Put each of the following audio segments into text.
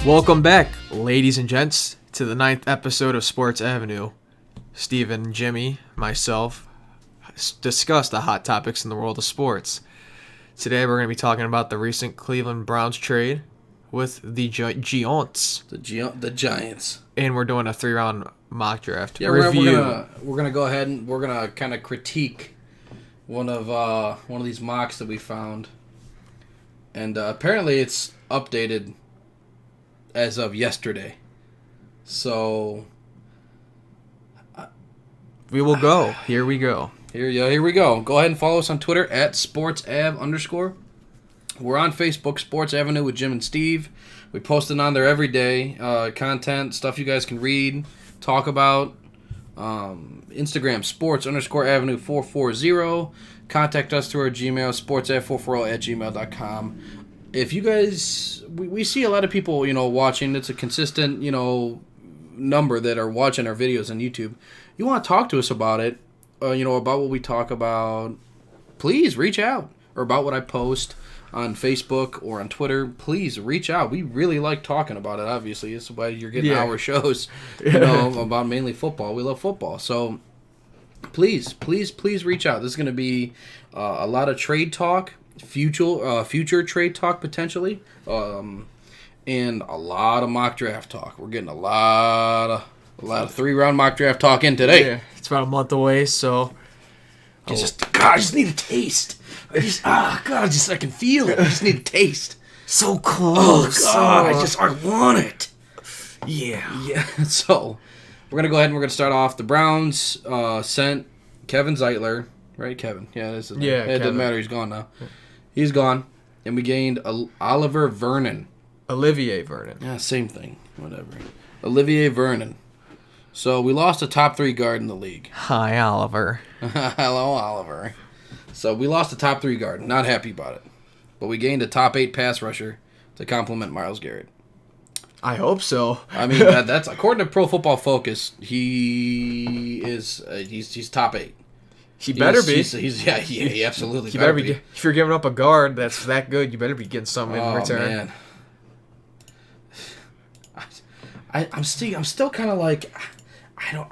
Welcome back, ladies and gents, to the 9th episode of Sports Avenue. Steven, Jimmy, myself, discuss the hot topics in the world of sports. Today we're going to be talking about the recent Cleveland Browns trade with the Giants. The Giants. And we're doing a 3-round mock draft review. We're gonna go ahead and we're gonna kind of critique one of these mocks that we found, and apparently it's updated as of yesterday. So we will go. Here we go. Here we go. Go ahead and follow us on Twitter at @sportsav_. We're on Facebook, Sports Avenue with Jim and Steve. We post it on there every day. Content, stuff you guys can read, talk about. Instagram, sports_avenue440. Contact us through our Gmail, sportsav440@gmail.com. If you guys, we see a lot of people, watching. It's a consistent, number that are watching our videos on YouTube. You want to talk to us about it, about what we talk about, please reach out. Or about what I post on Facebook or on Twitter, please reach out. We really like talking about it, obviously. It's why you're getting our shows, about mainly football. We love football. So please reach out. This is going to be a lot of trade talk, future trade talk potentially, and a lot of mock draft talk. We're getting a lot of 3-round mock draft talk in today. Yeah, it's about a month away, so I just need a taste. I can feel it. I just need a taste. So close. Oh God, I want it. Yeah. So we're gonna go ahead and we're gonna start off. The Browns sent Kevin Zeitler, right? Kevin. Yeah, this is. Yeah. It doesn't matter. He's gone now. He's gone, and we gained Olivier Vernon. Yeah, same thing. Whatever. Olivier Vernon. So we lost a top 3 guard in the league. Hi, Oliver. Hello, Oliver. So we lost a top 3 guard. Not happy about it. But we gained a top 8 pass rusher to complement Myles Garrett. I hope so. I mean, that's according to Pro Football Focus. He's top 8. He better be. He absolutely better be. If you're giving up a guard that's that good, you better be getting something in return. Man. I'm still kind of like, I don't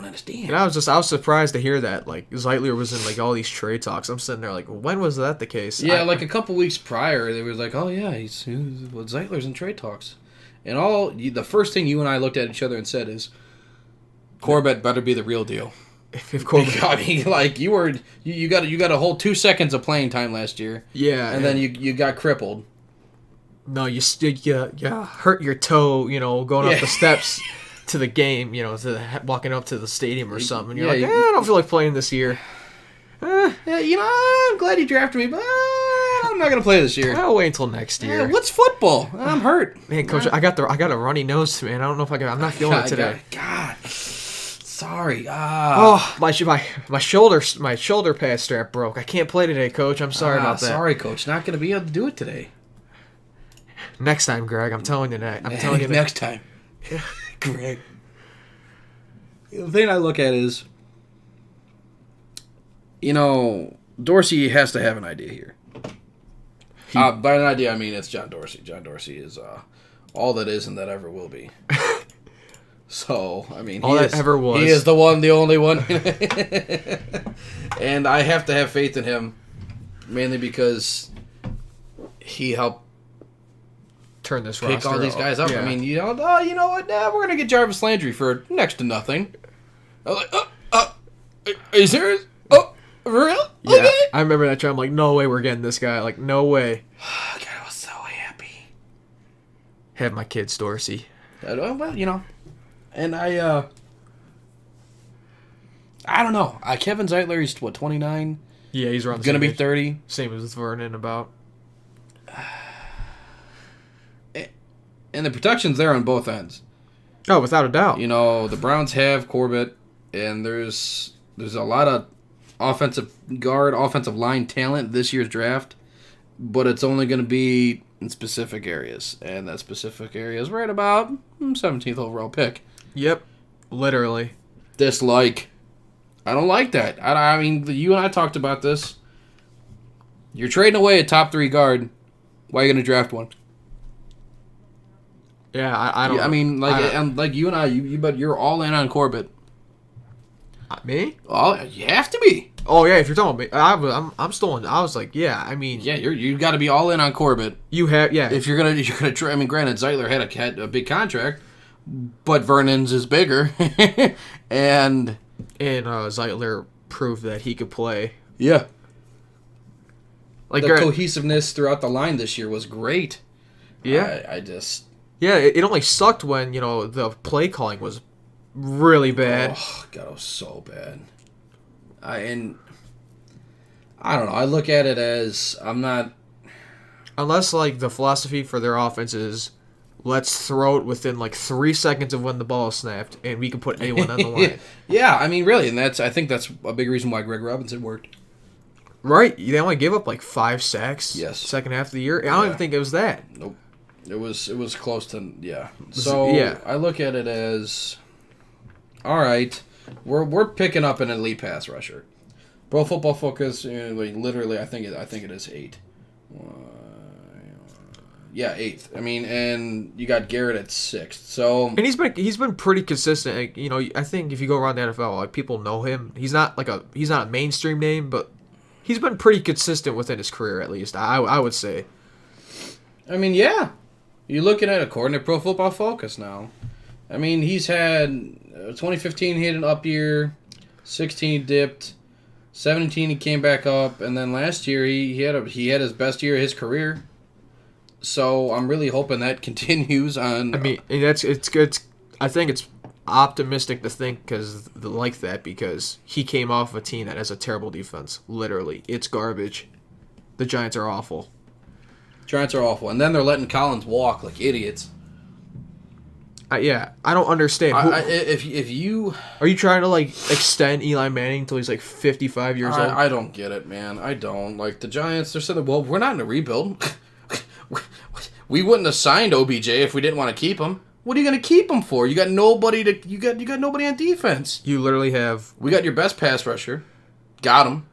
understand. And I was surprised to hear that Zeitler was in all these trade talks. I'm sitting there when was that the case? Yeah, a couple weeks prior, they were like, oh yeah, Zeitler's in trade talks, and the first thing you and I looked at each other and said is, Corbett better be the real deal. If Corbett, I mean, you got a whole 2 seconds of playing time last year. Yeah, and then you got crippled. No, you hurt your toe, going up the steps to the game, walking up to the stadium or something. And you're I don't feel like playing this year. I'm glad you drafted me, but I'm not gonna play this year. I'll wait until next year. What's football? I'm hurt. Man, Coach, I got a runny nose, man. I don't know if I'm not feeling it today. God, sorry. Oh, my shoulder pad strap broke. I can't play today, Coach. I'm sorry about that. Sorry, Coach. Not gonna be able to do it today. Next time, Greg. I'm telling you that. Next time. Greg. The thing I look at is, Dorsey has to have an idea here. By an idea, I mean it's John Dorsey. John Dorsey is all that is and that ever will be. So, I mean, that ever was. He is the one, the only one. And I have to have faith in him, mainly because he helped turn this pick all these guys up. Yeah. I mean, you know what? We're gonna get Jarvis Landry for next to nothing. I was like, are you serious? Oh, for real? Yeah, okay. I remember that time. I'm like, no way, we're getting this guy. Like, no way. God, I was so happy. Have my kids, Dorsey. Well, and I don't know. Kevin Zeitler, he's 29. Yeah, he's around. Gonna be 30. Same as Vernon, about. And the protection's there on both ends. Oh, without a doubt. The Browns have Corbett, and there's a lot of offensive line talent this year's draft, but it's only going to be in specific areas, and that specific area is right about 17th overall pick. Yep, literally. Dislike. I don't like that. I mean, you and I talked about this. You're trading away a top 3 guard. Why are you going to draft one? Yeah, I don't. I mean, like, I- and like you and I, but you're all in on Corbett. me? Oh, you have to be. Oh yeah, if you're talking about me, I'm still in. I was like, yeah. I mean, Yeah, you got to be all in on Corbett. you have yeah. If you're gonna try. I mean, granted, Zeitler had a big contract, but Vernon's is bigger, and Zeitler proved that he could play. yeah, Like the cohesiveness throughout the line this year was great. yeah, I just yeah. It only sucked when the play calling was really bad. oh god, it was so bad. I don't know. I look at it as I'm not. Unless like the philosophy for their offense is, let's throw it within like 3 seconds of when the ball is snapped, and we can put anyone on the line. Yeah, I mean, really, and I think that's a big reason why Greg Robinson worked. Right? They only gave up like 5 sacks. Yes. Second half of the year. I don't even think it was that. Nope. It was close to yeah. So yeah. I look at it as all right. We're picking up an elite pass rusher. Pro Football Focus, like, literally, I think it is 8. Yeah, 8th. I mean, and you got Garrett at 6th. So And he's been pretty consistent. Like, I think if you go around the NFL, like people know him. He's not a mainstream name, but he's been pretty consistent within his career at least. I would say. I mean, yeah. You're looking at according to Pro Football Focus now. I mean, he's had 2015 he had an up year, 16 dipped, 17 he came back up, and then last year he had his best year of his career. So I'm really hoping that continues on. I mean, it's good. I think it's optimistic to think because he came off a team that has a terrible defense. Literally, it's garbage. The Giants are awful. Giants are awful, and then they're letting Collins walk like idiots. Yeah, I don't understand. If you, Are you trying to like extend Eli Manning until he's like 55 years old? I don't get it, man. I don't like the Giants. They're saying, well, we're not in a rebuild. We wouldn't have signed OBJ if we didn't want to keep him. What are you going to keep him for? You got nobody you got nobody on defense. You literally have. We got your best pass rusher. Got him.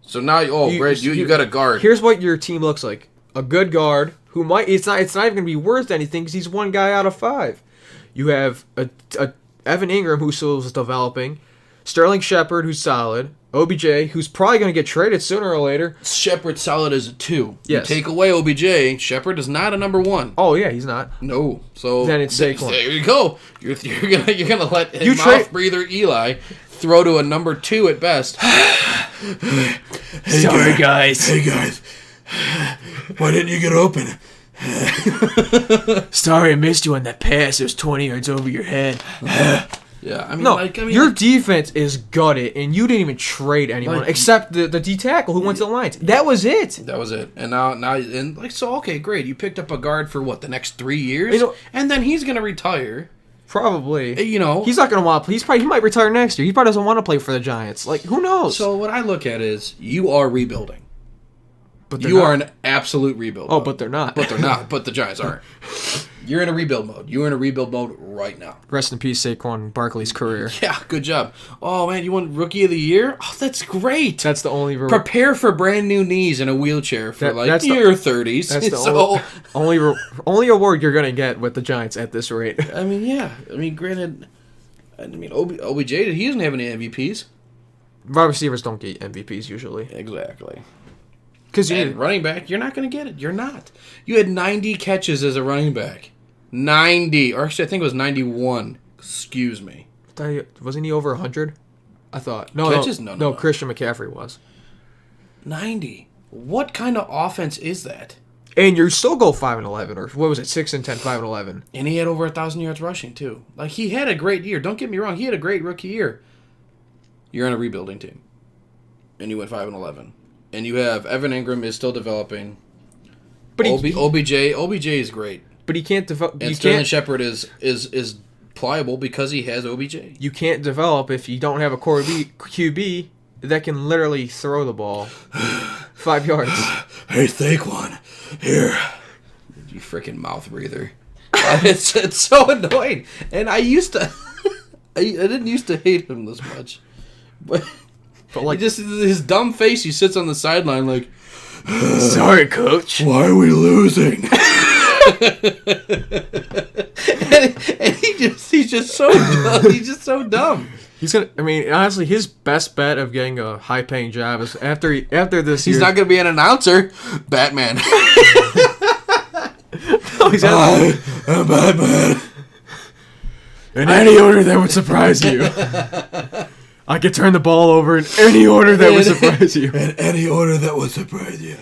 So now great, you got a guard. Here's what your team looks like: a good guard who might. It's not even going to be worth anything because he's one guy out of 5. You have a Evan Ingram who still is developing, Sterling Shepard who's solid, OBJ who's probably going to get traded sooner or later. Shepard solid as a 2. Yes. You take away OBJ, Shepard is not a number 1. Oh yeah, he's not. No. So Then it's Saquon. There you go. You're gonna let You mouth breather Eli throw to a number 2 at best. Sorry guys. Hey guys, why didn't you get open? Sorry I missed you on that pass. It was 20 yards over your head. Yeah, I mean, No, your defense is gutted, and you didn't even trade anyone Like- except the D tackle who went to the Lions. That was it. that was it. And now okay, great. You picked up a guard for what, the next 3 years, You know- and then he's gonna retire. Probably. You know, He's not going to want to play. He might retire next year. He probably doesn't want to play for the Giants. Like, who knows? so what I look at is you are rebuilding. but they're You not. are in absolute rebuild. Oh, mode. but they're not. But they're not. But the Giants aren't. You're in a rebuild mode. You're in a rebuild mode right now. Rest in peace, Saquon Barkley's career. Yeah, good job. Oh man, you won Rookie of the Year? Oh, that's great. That's the only. Prepare for brand new knees in a wheelchair for that's the- your 30s. That's the So, only award you're going to get with the Giants at this rate. I mean, yeah. I mean, granted, OBJ, he doesn't have any MVPs. Wide receivers don't get MVPs usually. Exactly. Because you And need. running back, you're not going to get it. You're not. You had 90 catches as a running back. 90. Or actually, I think it was 91. Excuse me. Wasn't he over 100? I thought. No, Catches? no, No. Christian McCaffrey was. 90. What kind of offense is that? And you still go 5-11, or what was it, 6-10, 5-11? And he had over 1,000 yards rushing, too. Like, he had a great year. Don't get me wrong. He had a great rookie year. You're on a rebuilding team. And you went 5-11. And you have Evan Ingram is still developing. But OBJ is great. But he can't develop. And You Sterling can't. Shepard is pliable because he has OBJ. You can't develop if you don't have a core QB that can literally throw the ball 5 yards. Hey, Saquon, here. You freaking mouth breather. It's so annoying. And I used to... I didn't used to hate him this much. But Like, just his dumb face, he sits on the sideline like, sorry, coach. why are we losing? and he's just so dumb. He's just so dumb. He's gonna. I mean, honestly, his best bet of getting a high-paying job is after this. He's not gonna be an announcer. Batman. No, he's I'm Batman. in any order that would surprise you. I could turn the ball over in any order that would surprise you. In any order that would surprise you.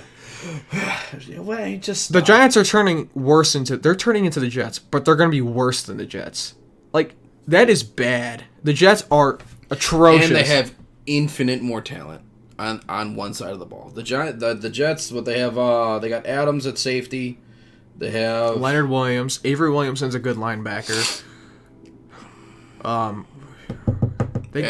Well, he just The Giants are turning worse into. They're turning into the Jets, but they're gonna be worse than the Jets. Like, that is bad. The Jets are atrocious. And they have infinite more talent on one side of the ball. The Jets, what they have, they got Adams at safety. They have Leonard Williams. Avery Williamson's a good linebacker. They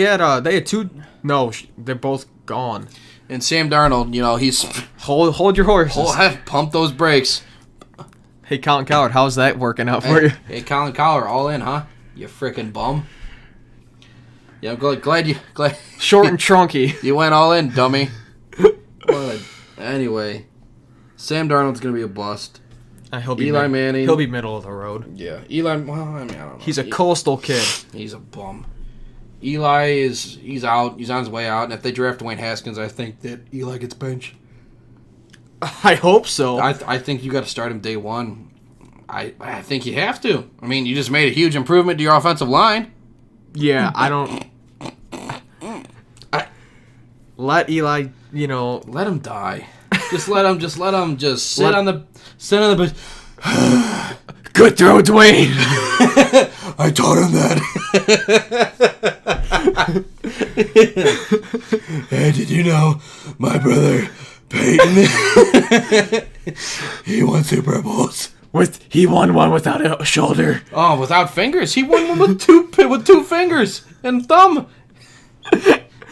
had two. No, they're both gone. and Sam Darnold. You know, he's Hold your horses. pump those brakes. Hey, Colin Cowherd, how's that working out for you? Hey, Colin Cowherd, all in, huh? You freaking bum. Yeah, I'm glad you Short and trunky. you went all in, dummy. Anyway, Sam Darnold's gonna be a bust. He'll be Eli Manning. He'll be middle of the road. Yeah, Eli. Well, I mean, I don't know. He's a coastal kid. He's a bum. Eli he's out. He's on his way out. And if they draft Dwayne Haskins, I think that Eli gets benched. I hope so. I think you got to start him day one. I think you have to. I mean, you just made a huge improvement to your offensive line. Yeah, I don't. Let Eli, Let him die. Just let him sit on the bench. Good throw, Dwayne. I taught him that. Hey, did you know my brother Peyton? He won Super Bowls. He won one without a shoulder. Oh, without fingers. He won one with two fingers and thumb.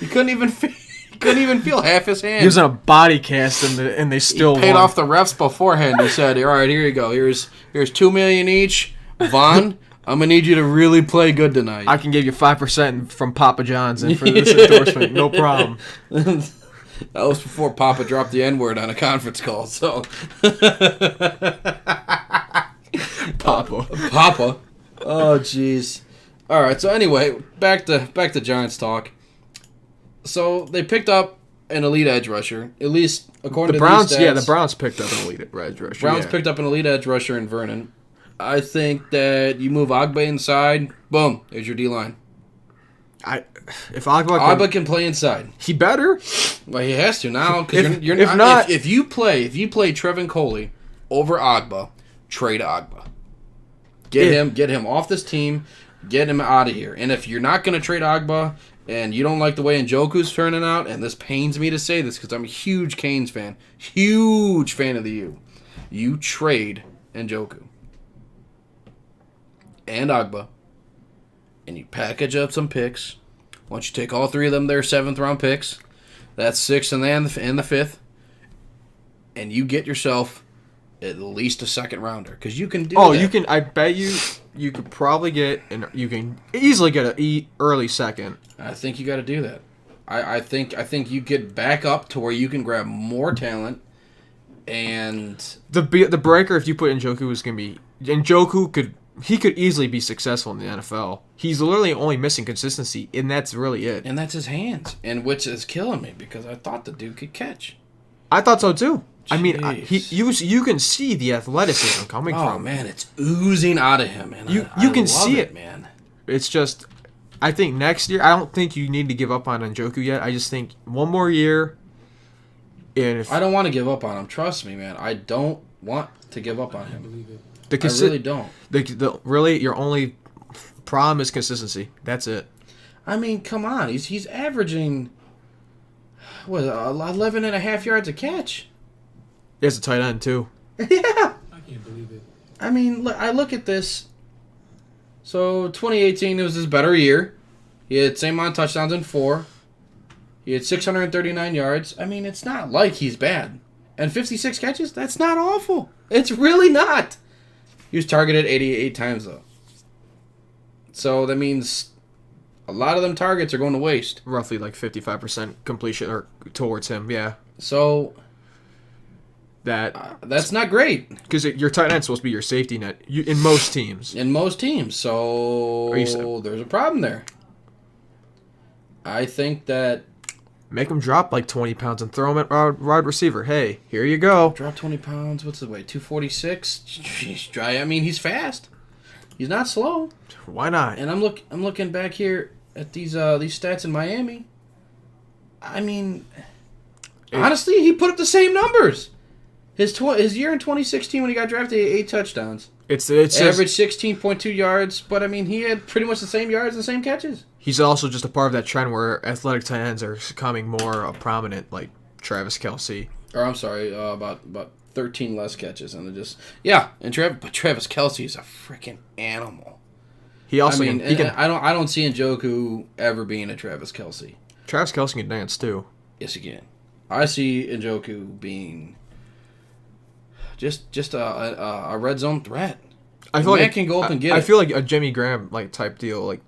He couldn't even feel half his hand. He was in a body cast, and they still paid won. off the refs beforehand. He said, "All right, here you go. Here's $2 million each. Vaughn, I'm gonna need you to really play good tonight." I can give you 5% from Papa John's and for this endorsement. No problem. That was before Papa dropped the N-word on a conference call. So, Papa. Oh, jeez. All right. So anyway, back to Giants talk. So they picked up an elite edge rusher, at least according The to Browns, these stats. the Browns picked up an elite edge rusher. Browns yeah. picked up an elite edge rusher in Vernon. I think that you move Agba inside, boom, there's your D-line. If Agba can play inside. he better. Well, he has to now because If not- if you play Trevin Coley over Agba, trade Agba. Get him off this team. Get him out of here. And if you're not going to trade Agba and you don't like the way Njoku's turning out, and this pains me to say this because I'm a huge Canes fan, huge fan of the U, you trade Njoku and Agba, and you package up some picks. Once you take all three of them, their 7th round picks, that's 6th and the 5th, and you get yourself at least a 2nd rounder because you can do. Oh, that. you can. I bet you could probably get you can easily get an early 2nd. I think you got to do that. I think you get back up to where you can grab more talent, and The breaker if you put Njoku is gonna be Njoku could easily be successful in the NFL. He's literally only missing consistency, and that's really it. and that's his hands, and which is killing me because I thought the dude could catch. I thought so too. I mean, Jeez. you can see the athleticism coming Oh from. man, it's oozing out of him, and You I can love see it. man. It's just, I think next year, I don't think you need to give up on Njoku yet. I just think one more year, and if I don't want to give up on him. Trust me, man. I don't want to give up on him. the I really don't. really your only problem is consistency. That's it. I mean, come on. He's averaging, 11 and a half yards a catch. He has a tight end too. Yeah. I can't believe it. I mean, I look at this. So, 2018, it was his better year. He had same amount of touchdowns in 4. He had 639 yards. I mean, it's not like he's bad. And 56 catches? That's not awful. It's really not. He was targeted 88 times, though. So, that means a lot of them targets are going to waste. Roughly like 55% completion or towards him. Yeah. So, That's not great Because your tight end's supposed to be your safety net in most teams. in most teams. So there's a problem there. I think that Make him drop like 20 pounds and throw him at wide receiver. Hey, here you go. drop 20 pounds. What's the weight? 246. Jeez, I mean, he's fast. He's not slow. Why not? And I'm looking back here at these stats in Miami. I mean, honestly, he put up the same numbers. His year in 2016 when he got drafted, he had 8 touchdowns. It's Average 16.2 yards, but I mean, he had pretty much the same yards and the same catches. He's also just a part of that trend where athletic tight ends are becoming more prominent, like Travis Kelce. Or I'm sorry, about 13 less catches, and but Travis Kelce is a freaking animal. He also I mean, he can. I don't see Njoku ever being a Travis Kelce. Travis Kelce can dance too. Yes, again, I see Njoku being just a red zone threat. I feel Man like can go up and get I it. feel like a Jimmy Graham like type deal. Like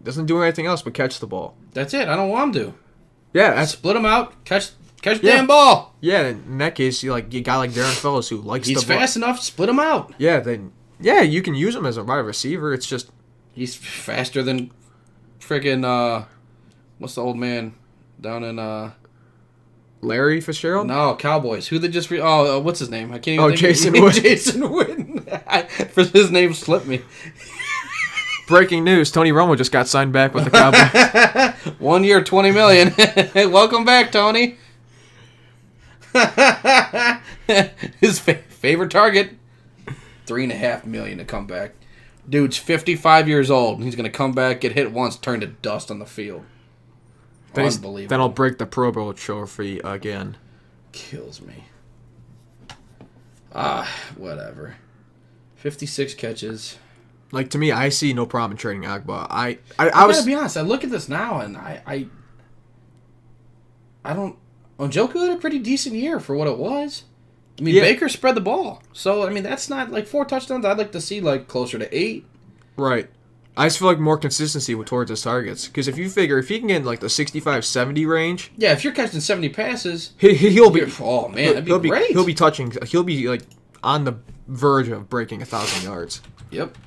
doesn't do anything else but catch the ball. That's it. I don't want him to. Yeah, that's Split him out. Catch the Yeah. damn ball. yeah. In that case, you got like Darren Fellows who likes He's the ball. fast enough. Split him out. Yeah, then you can use him as a wide receiver. It's just He's faster than friggin' what's the old man down in Larry Fitzgerald. no Cowboys? Who they just what's his name? I can't even think. Jason Witten. Jason Witten. For his name slipped me. Breaking news: Tony Romo just got signed back with the Cowboys. 1 year, $20 million. Welcome back, Tony. His favorite target, $3.5 million to come back. Dude's 55 years old. And he's gonna come back, get hit once, turn to dust on the field. Unbelievable. Then I'll break the Pro Bowl trophy again. Kills me. Whatever. 56 catches. Like to me, I see no problem in trading Agba. I I was gotta be honest. I look at this now, and I don't. Njoku had a pretty decent year for what it was. I mean, Yeah. Baker spread the ball, so I mean that's not like 4 touchdowns. I'd like to see like closer to 8. right. I just feel like more consistency towards his targets. Because if he can get in like the 65-70 range, Yeah, if you're catching 70 passes, he'll be. oh man, that'd be great. He'll be touching. He'll be like on the verge of breaking 1,000 yards. Yep.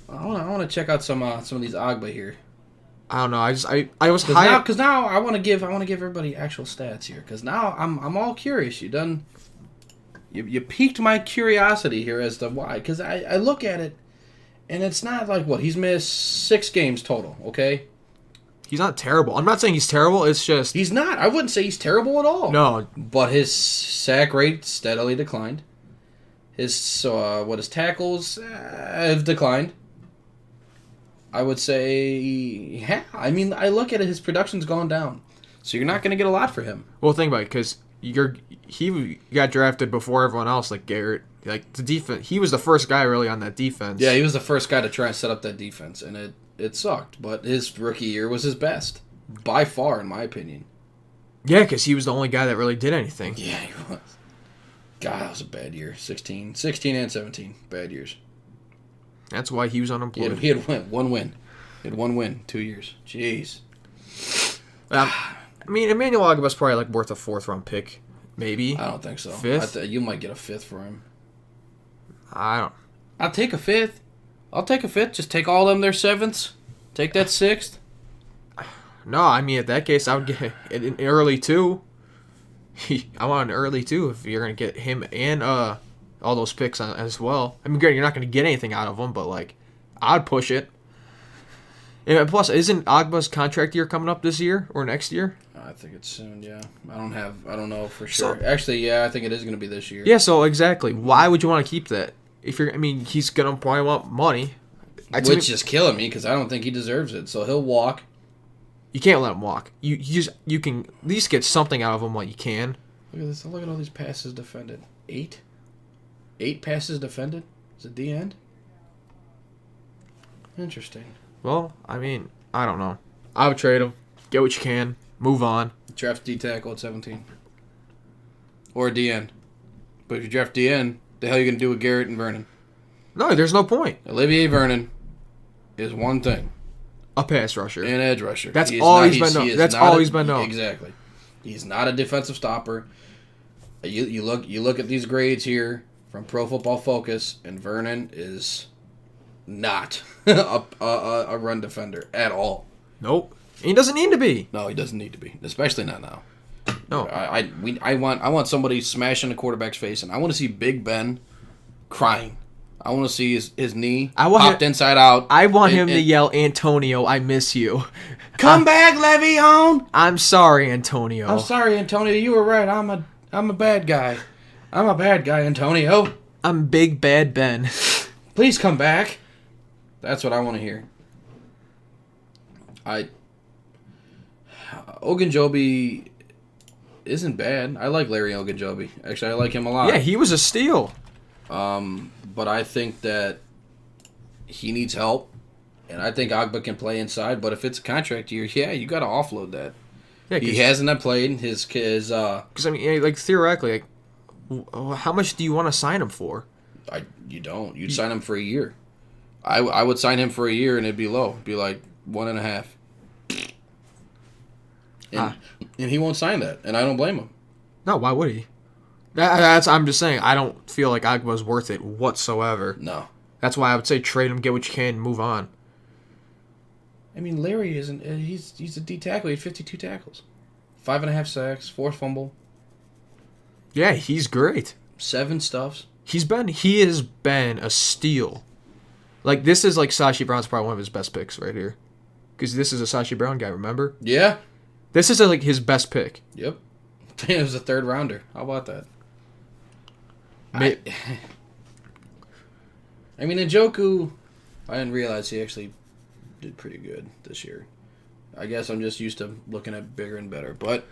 I want to check out some of these Agba here. I don't know. I was high. Because now I want to give everybody actual stats here. Because now I'm all curious. You piqued my curiosity here as to why. Because I look at it, and it's not like what he's missed 6 games total. Okay, He's not terrible. I'm not saying he's terrible. It's just he's not. I wouldn't say he's terrible at all. no. But his sack rate steadily declined. His tackles have declined. I would say, yeah. I mean, I look at it, his production's gone down. So you're not going to get a lot for him. Well, think about it, because he got drafted before everyone else, like Garrett. Like the defense, he was the first guy really on that defense. Yeah, he was the first guy to try and set up that defense, and it sucked. But his rookie year was his best, by far, in my opinion. Yeah, because he was the only guy that really did anything. Yeah, he was. God, that was a bad year. 16 and 17, bad years. That's why he was unemployed. He had one win. He had 1 win, 2 years. Jeez. I mean, Emmanuel Aguilar's probably like worth a 4th-round pick, maybe. I don't think so. 5th? You might get a 5th for him. I don't. I'll take a 5th. I'll take a 5th. Just take all them their 7ths. Take that 6th. No, I mean, at that case, I would get an early 2. I want an early 2 if you're going to get him and all those picks as well. I mean, granted, you're not going to get anything out of them, but, like, I'd push it. And plus, isn't Agba's contract year coming up this year or next year? I think it's soon, yeah. I don't know for sure. Actually, yeah, I think it is going to be this year. Yeah, so exactly. Why would you want to keep that? He's going to probably want money. Which is killing me because I don't think he deserves it. So he'll walk. You can't let him walk. You can at least get something out of him while you can. Look at this. Look at all these passes defended. 8? 8 passes defended? Is it the end? Interesting. Well, I mean, I don't know. I would trade him. Get what you can. Move on. Draft D tackle at 17. Or DN. But if you draft DN, the hell are you going to do with Garrett and Vernon? No, there's no point. Olivier Vernon is one thing. A pass rusher. An edge rusher. That's always been known. That's always been known. Exactly. He's not a defensive stopper. You look at these grades here from Pro Football Focus, and Vernon is not a run defender at all. Nope. And he doesn't need to be. No, he doesn't need to be, especially not now. No. I want somebody smashing the quarterback's face, and I want to see Big Ben crying. I want to see his knee popped inside out. I want him to yell, Antonio, I miss you. Come back, Le'Veon! I'm sorry, Antonio. I'm sorry, Antonio. You were right. I'm a bad guy. I'm a bad guy, Antonio. I'm Big Bad Ben. Please come back. That's what I want to hear. Ogunjobi isn't bad. I like Larry Ogunjobi. Actually, I like him a lot. Yeah, he was a steal. But I think that he needs help, and I think Agba can play inside. But if it's a contract year, yeah, you got to offload that. Yeah, he hasn't played his. Because I mean, like theoretically, like, how much do you want to sign him for? You don't. You'd sign him for a year. I would sign him for a year, and it'd be low. It'd be like 1.5. And he won't sign that, and I don't blame him. No, why would he? I'm just saying, I don't feel like Agba's worth it whatsoever. No. That's why I would say trade him, get what you can, move on. I mean, Larry isn't. He's a D tackle. He had 52 tackles, 5.5 sacks, 4 fumble. Yeah, he's great. 7 stuffs. He has been a steal. Like, this is like Sashi Brown's probably one of his best picks right here. Because this is a Sashi Brown guy, remember? Yeah. This is like his best pick. Yep. It was a 3rd rounder. How about that? I mean, Njoku, I didn't realize he actually did pretty good this year. I guess I'm just used to looking at bigger and better, but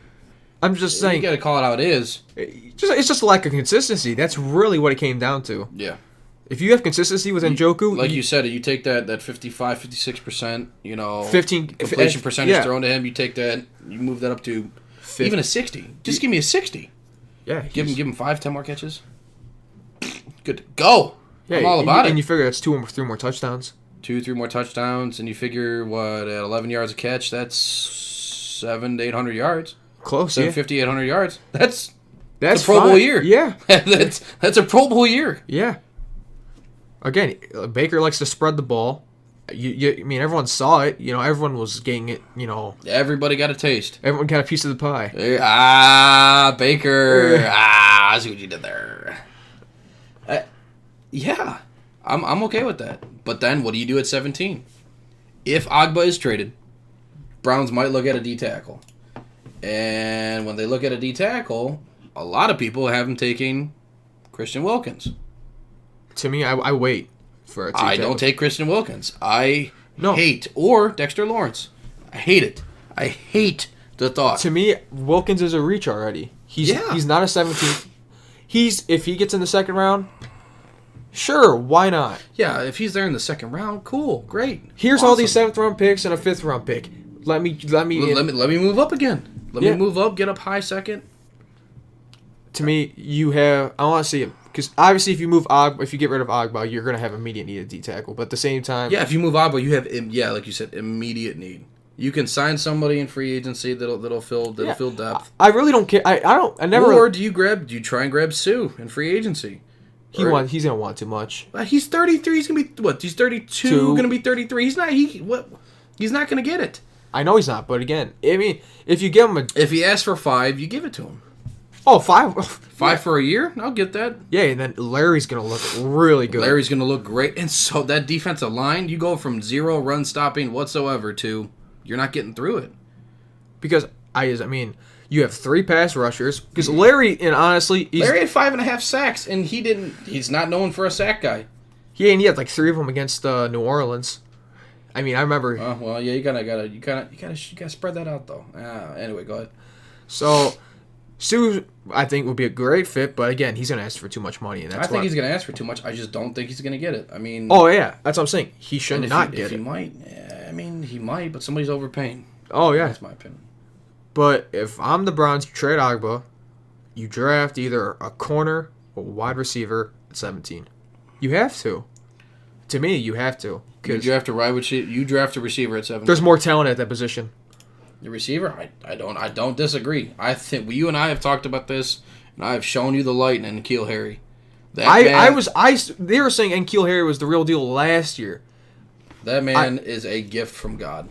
I'm just saying, you got to call it how it is. It's just a lack of consistency. That's really what it came down to. Yeah. If you have consistency with Njoku, like you said, you take that 55, 56%, 15 completion percentage thrown to him. You take that, you move that up to 50. Even a 60. Just give me a 60. Yeah, give him 5, 10 more catches. Good to go. Yeah, I'm all about it. And you figure that's 2 or 3 more touchdowns. 2, 3 more touchdowns, and you figure at 11 yards a catch, that's 700 to 800 yards. Close, 750, 800 yards. That's a Pro Bowl year. Yeah, that's a Pro Bowl year. Yeah. Again, Baker likes to spread the ball. I mean, everyone saw it. Everyone was getting it. Everybody got a taste. Everyone got a piece of the pie. Baker. I see what you did there. Yeah, I'm okay with that. But then, what do you do at 17? If Agba is traded, Browns might look at a D tackle, and when they look at a D tackle, a lot of people have him taking Christian Wilkins. To me, I wait for a D tackle. I don't take Christian Wilkins. Or Dexter Lawrence. I hate it. I hate the thought. To me, Wilkins is a reach already. He's not a 17th. If he gets in the 2nd round, sure, why not? Yeah, if he's there in the 2nd round, cool, great. Here's awesome. All these 7th round picks and a 5th round pick. Let me move up again. Let me move up, get up high 2nd. To me, I want to see him. Because obviously, if you get rid of Agba, you're going to have immediate need at D tackle. But at the same time, yeah, if you move Agba, you have like you said, immediate need. You can sign somebody in free agency that'll fill depth. I really don't care. I never. Or do you try and grab Sue in free agency? He's gonna want too much. He's 33. He's gonna be what? He's 32. Gonna be 33. He's not. He's not gonna get it. I know he's not. But again, I mean, if you give him if he asks for 5, you give it to him. Oh, 5? 5 for a year? I'll get that. Yeah, and then Larry's going to look really good. Larry's going to look great. And so that defensive line, you go from 0 run stopping whatsoever to you're not getting through it. Because, you have 3 pass rushers. Because Larry, and honestly... Larry had 5.5 sacks, and he's not known for a sack guy. Yeah, and he had like 3 of them against New Orleans. I mean, I remember... well, yeah, you gotta spread that out, though. Anyway, go ahead. So... Sue, I think, would be a great fit, but again, he's going to ask for too much money. And I think he's going to ask for too much. I just don't think he's going to get it. I mean... Oh, yeah. That's what I'm saying. He should not get it. He might. He might, but somebody's overpaying. Oh, yeah. That's my opinion. But if I'm the Browns, you trade Agba, you draft either a corner or a wide receiver at 17. You have to. To me, you have to. You draft a receiver at 17. There's more talent at that position. The receiver, I don't disagree. I think you and I have talked about this, and I have shown you the light in N'Keal Harry. They were saying N'Keal Harry was the real deal last year. That man is a gift from God.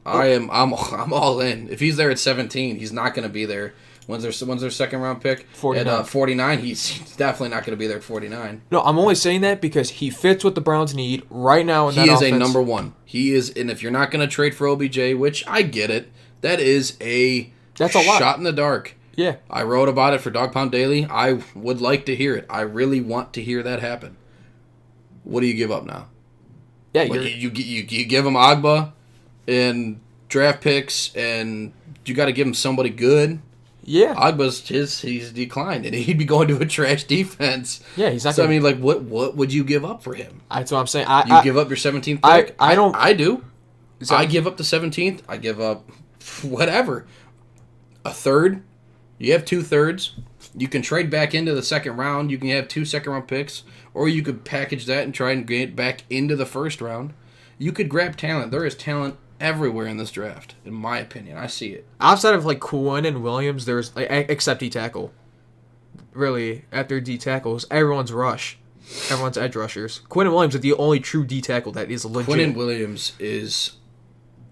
I'm all in. If he's there at 17, he's not going to be there. When's their second round pick? 49. At 49, he's definitely not going to be there at 49. No, I'm only saying that because he fits what the Browns need right now in that offense. He is a number one. He is, and if you're not going to trade for OBJ, which I get it, that's a lot. Shot in the dark. Yeah. I wrote about it for Dog Pound Daily. I would like to hear it. I really want to hear that happen. What do you give up now? Yeah, you give him Agba and draft picks, and you got to give him somebody good. Yeah, Agba's he's declined, and he'd be going to a trash defense. Yeah, he's not. So I mean, like, what would you give up for him? That's what I'm saying. You give up your 17th pick? I don't. I do. I give up the 17th. I give up whatever. A third. You have 2/3. You can trade back into the second round. You can have 2 second-round picks, or you could package that and try and get back into the first round. You could grab talent. There is talent everywhere in this draft, in my opinion. I see it. Outside of like Quinn and Williams, there's except D tackle. Really, after D tackles, everyone's rush. Everyone's edge rushers. Quinn and Williams are the only true D tackle that is legit. Quinn and Williams he's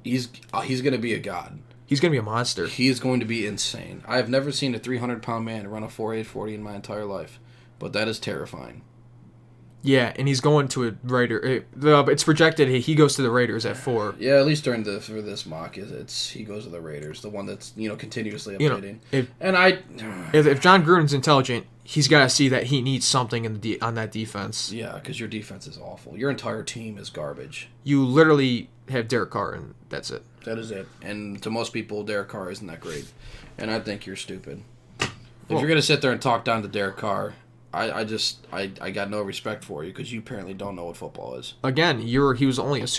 going to be a god. He's going to be a monster. He is going to be insane. I have never seen a 300-pound man run a 4.8 40 in my entire life, but that is terrifying. Yeah, and he's going to a Raider. It's projected he goes to the Raiders at 4. Yeah, at least for this mock, he goes to the Raiders, the one that's continuously updating. If John Gruden's intelligent, he's got to see that he needs something on that defense. Yeah, because your defense is awful. Your entire team is garbage. You literally have Derek Carr, and that's it. That is it. And to most people, Derek Carr isn't that great, and I think you're stupid. If you're gonna sit there and talk down to Derek Carr, I got no respect for you because you apparently don't know what football is. Again, he was only an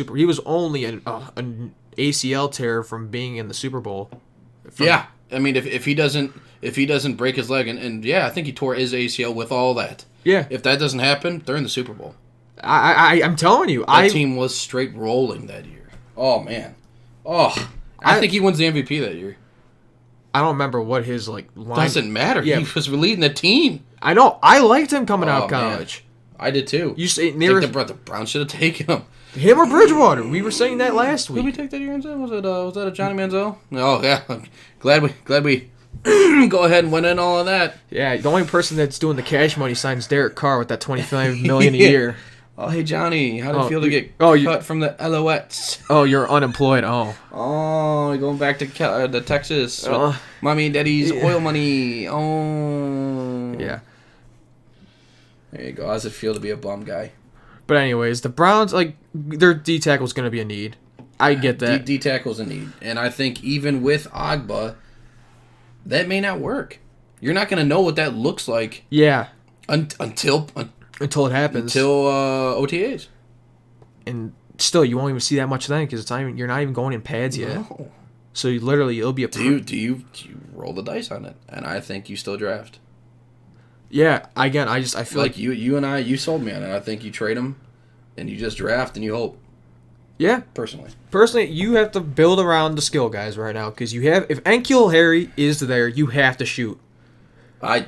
ACL tear from being in the Super Bowl. Yeah, I mean if he doesn't break his leg and yeah, I think he tore his ACL with all that. Yeah, if that doesn't happen, they're in the Super Bowl. I'm telling you, that team was straight rolling that year. Oh man, I think he wins the MVP that year. I don't remember what his line. Doesn't matter. Yeah. He was leading the team. I know. I liked him coming out of college. Man. I did too. You say the Browns should have taken him. Him or Bridgewater? We were saying that last week. Did we take that year? Was that a Johnny Manziel? Oh yeah. Glad we go ahead and win in all of that. Yeah. The only person that's doing the cash money signs Derek Carr with that $25 million a year. Oh, hey, Johnny, how did it feel to get cut from the Alouettes? Oh, you're unemployed. Oh, you're going back to Texas with mommy and daddy's oil money. Oh. Yeah. There you go. How does it feel to be a bum guy? But anyways, the Browns, their D tackle is going to be a need. I get that. D tackle's a need. And I think even with Agba, that may not work. You're not going to know what that looks like. Yeah. Until it happens. Until OTAs. And still, you won't even see that much then because you're not even going in pads yet. No. So it'll be a... Do you roll the dice on it? And I think you still draft. Yeah, again, I feel like... You and I, you sold me on it. I think you trade them, and you just draft, and you hope. Yeah. Personally, you have to build around the skill guys right now because if N'Keal Harry is there, you have to shoot. I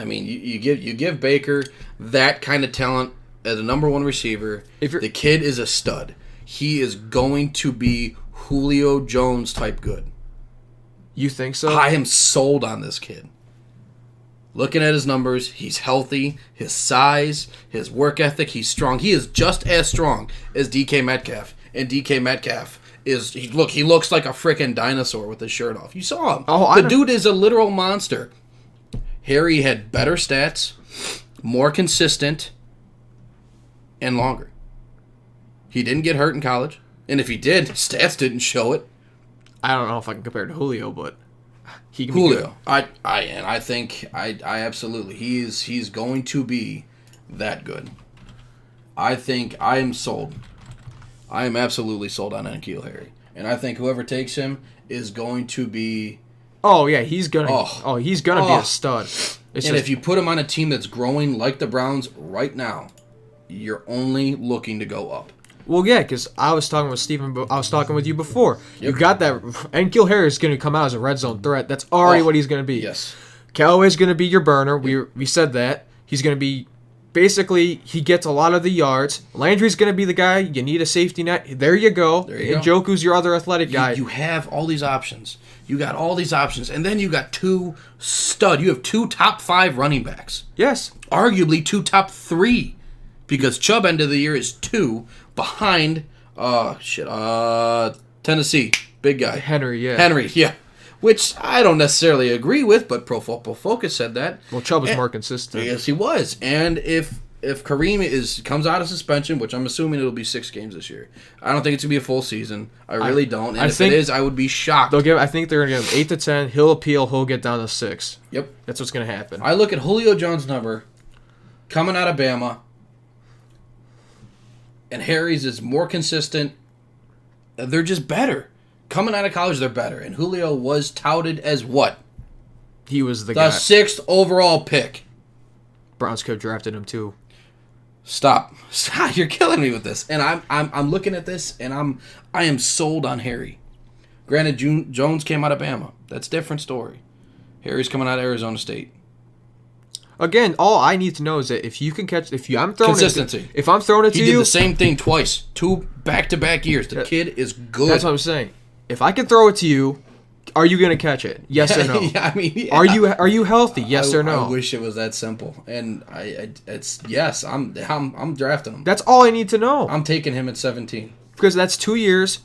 mean, you give Baker that kind of talent as a number one receiver. The kid is a stud. He is going to be Julio Jones type good. You think so? I am sold on this kid. Looking at his numbers, he's healthy. His size, his work ethic, he's strong. He is just as strong as DK Metcalf. And DK Metcalf he looks like a freaking dinosaur with his shirt off. You saw him. The dude is a literal monster. Harry had better stats, more consistent, and longer. He didn't get hurt in college, and if he did, stats didn't show it. I don't know if I can compare to Julio, but he can Julio. I think absolutely he's going to be that good. I think I am sold. I am absolutely sold on N'Keal Harry, and I think whoever takes him is going to be. Oh yeah, he's gonna be a stud. If you put him on a team that's growing like the Browns right now, you're only looking to go up. Well, yeah, because I was talking with Steven. I was talking with you before. Yep. You got that. N'Keal Harry is going to come out as a red zone threat. That's already what he's going to be. Yes. Callaway's going to be your burner. We said that. He's going to be basically, he gets a lot of the yards. Landry's going to be the guy. You need a safety net. There you go. And Njoku's your other athletic guy. You have all these options. You got all these options. And then you got two stud. You have two top 5 running backs. Yes. Arguably 2 top 3. Because Chubb end of the year is 2 behind, Tennessee. Big guy. Henry, yeah. Which I don't necessarily agree with, but Pro Football Focus said that. Well, Chubb was more consistent. Yes, he was. And if Kareem comes out of suspension, which I'm assuming it'll be 6 games this year, I don't think it's going to be a full season. I really don't. And if it is, I would be shocked. I think they're going to give him 8 to 10. He'll appeal. He'll get down to 6. Yep. That's what's going to happen. I look at Julio Jones' number coming out of Bama, and Harry's is more consistent. They're just better. Coming out of college, they're better. And Julio was touted as what? He was the guy. 6th overall pick. Browns could have drafted him too. Stop! You're killing me with this. And I'm looking at this, and I am sold on Harry. Granted, Jones came out of Bama. That's a different story. Harry's coming out of Arizona State. Again, all I need to know is that if I'm throwing consistency. If I'm throwing it to you, he did the same thing twice, 2 back-to-back years. The kid is good. That's what I'm saying. If I can throw it to you, are you going to catch it? Yes or no? Yeah, I mean, yeah. Are you healthy? Yes or no? I wish it was that simple. And it's yes. I'm drafting him. That's all I need to know. I'm taking him at 17 because that's 2 years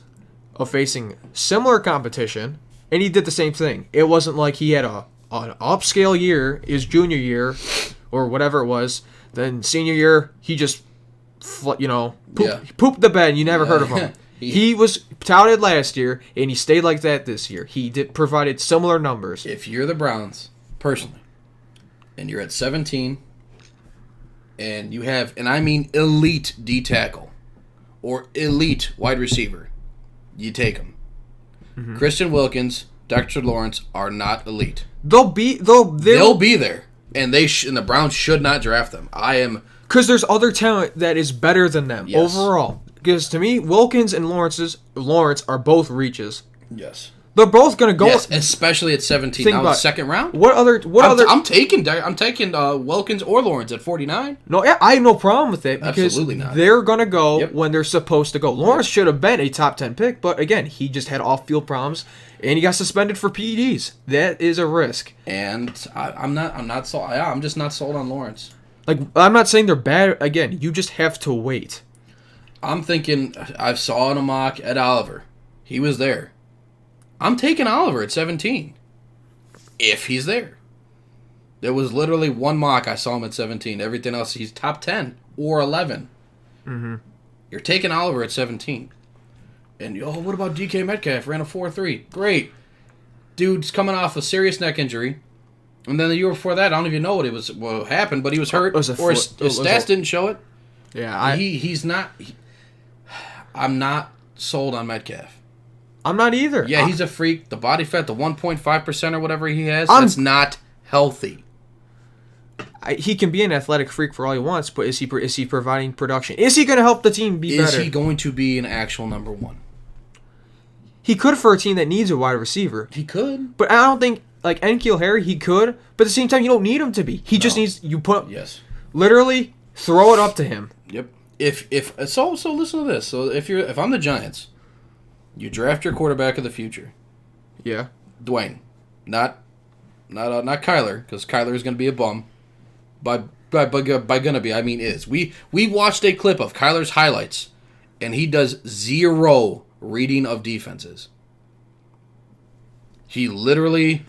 of facing similar competition, and he did the same thing. It wasn't like he had an upscale year his junior year or whatever it was. Then senior year, he just pooped the bed. And you never heard of him. He was touted last year, and he stayed like that this year. He provided similar numbers. If you're the Browns, personally, and you're at 17, and you have, and I mean elite D tackle, or elite wide receiver, you take him. Mm-hmm. Christian Wilkins, Dexter Lawrence are not elite. They'll be there, and and the Browns should not draft them. Because there's other talent that is better than them overall. Because to me, Wilkins and Lawrence are both reaches. Yes. They're both going to go. Yes, especially at 17. Now, the second round? I'm taking Wilkins or Lawrence at 49. No, yeah, I have no problem with it. Because absolutely not. They're going to go when they're supposed to go. Lawrence should have been a top 10 pick, but again, he just had off-field problems, and he got suspended for PEDs. That is a risk. And I'm just not sold on Lawrence. Like, I'm not saying they're bad. Again, you just have to wait. I'm thinking, I saw in a mock Ed Oliver. He was there. I'm taking Oliver at 17. If he's there. There was literally one mock I saw him at 17. Everything else, he's top 10 or 11. Mm-hmm. You're taking Oliver at 17. And, what about DK Metcalf? Ran a 4.3. Great. Dude's coming off a serious neck injury. And then the year before that, I don't even know what happened, but he was hurt. His stats didn't show it. Yeah, he's not. I'm not sold on Metcalf. I'm not either. Yeah, he's a freak. The body fat, the 1.5% or whatever he has, that's not healthy. He can be an athletic freak for all he wants, but is he providing production? Is he going to help the team be better? Is he going to be an actual number 1? He could for a team that needs a wide receiver. He could. But I don't think, like N'Keal Harry, he could. But at the same time, you don't need him to be. He just needs, literally throw it up to him. Yep. So listen to this. So if I'm the Giants, you draft your quarterback of the future. Yeah. Dwayne. Not Kyler, because Kyler is going to be a bum. By gonna be, I mean is. We watched a clip of Kyler's highlights, and he does 0 reading of defenses. He literally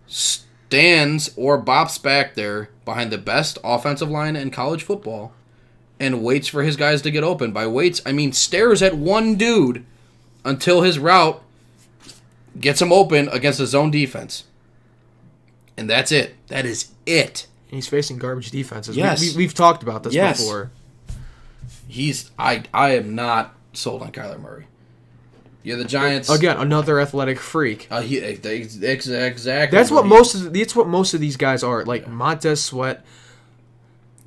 stands or bops back there behind the best offensive line in college football and waits for his guys to get open. By waits, I mean stares at one dude until his route gets him open against a zone defense. And that's it. That is it. He's facing garbage defenses. Yes. We've talked about this before. I am not sold on Kyler Murray. You're the Giants. Again, another athletic freak. Exactly. That's what most of these guys are. Like Montez Sweat.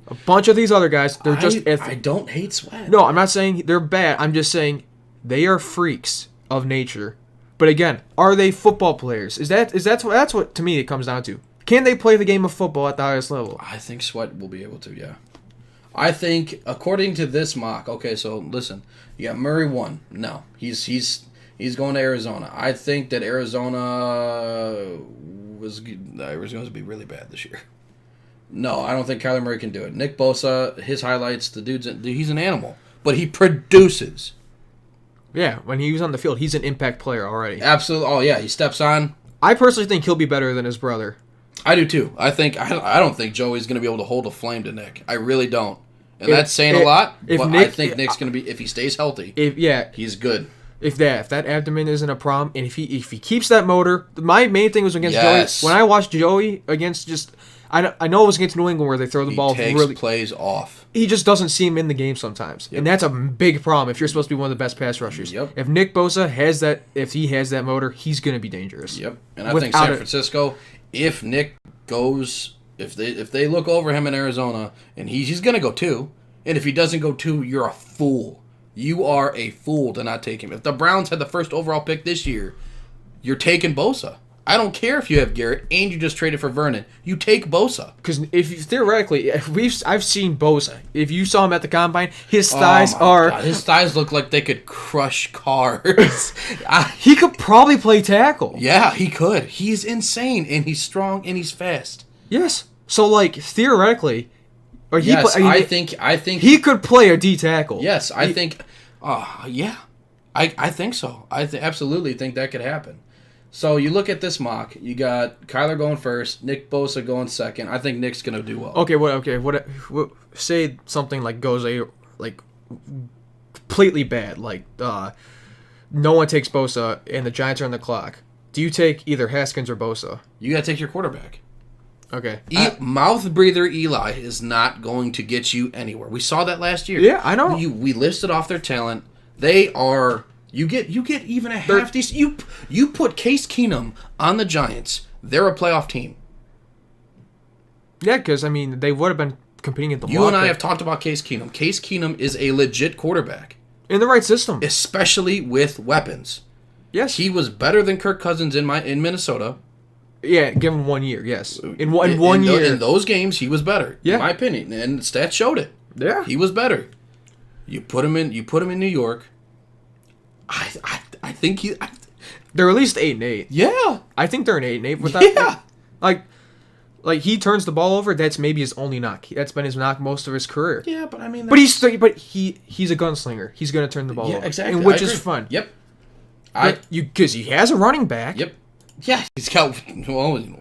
A bunch of these other guys, they're I don't hate Sweat. No, I'm not saying they're bad. I'm just saying they are freaks of nature. But again, are they football players? That's what to me it comes down to. Can they play the game of football at the highest level? I think Sweat will be able to, yeah. I think, according to this mock, okay, so listen, you got Murray 1. No, he's going to Arizona. I think that Arizona's going to be really bad this year. No, I don't think Kyler Murray can do it. Nick Bosa, his highlights, he's an animal, but he produces. Yeah, when he was on the field, he's an impact player already. Absolutely. Oh yeah, he steps on. I personally think he'll be better than his brother. I do too. I don't think Joey's going to be able to hold a flame to Nick. I really don't. And that's saying a lot. But I think Nick's going to be, if he stays healthy, he's good. If that abdomen isn't a problem, and if he keeps that motor, my main thing was against Joey. When I watched Joey against I know it was against New England where they throw the ball really. He takes plays off. He just doesn't seem in the game sometimes, and that's a big problem if you're supposed to be one of the best pass rushers. Yep. If Nick Bosa has that motor, he's going to be dangerous. Yep. And I think San Francisco, if Nick goes, if they look over him in Arizona, and he's going to go 2, and if he doesn't go 2, you're a fool. You are a fool to not take him. If the Browns had the first overall pick this year, you're taking Bosa. I don't care if you have Garrett and you just traded for Vernon. You take Bosa. Because I've seen Bosa. If you saw him at the combine, his thighs his thighs look like they could crush cars. He could probably play tackle. Yeah, he could. He's insane, and he's strong, and he's fast. Yes. So theoretically, I think he could play a D tackle. Yes, I think. Yeah, I think so. I absolutely think that could happen. So you look at this mock. You got Kyler going first, Nick Bosa going second. I think Nick's gonna do well. What say something goes completely bad, no one takes Bosa and the Giants are on the clock. Do you take either Haskins or Bosa? You gotta take your quarterback. Okay. Mouth breather Eli is not going to get you anywhere. We saw that last year. Yeah, I know. We listed off their talent. They are. You get even a half decent. You put Case Keenum on the Giants. They're a playoff team. Yeah, because they would have been competing at the. You and I have talked about Case Keenum. Case Keenum is a legit quarterback in the right system, especially with weapons. Yes, he was better than Kirk Cousins in Minnesota. Yeah, give him 1 year. Yes, in 1 year in those games he was better. Yeah, in my opinion, and stats showed it. Yeah, he was better. You put him in New York. I think they're at least 8-8. Yeah, I think they're an 8-8 with that. Yeah, like he turns the ball over. That's maybe his only knock. That's been his knock most of his career. Yeah, but he's a gunslinger. He's gonna turn the ball over. Exactly, and which is fun. Yep. Because he has a running back. Yep. Yeah, he's got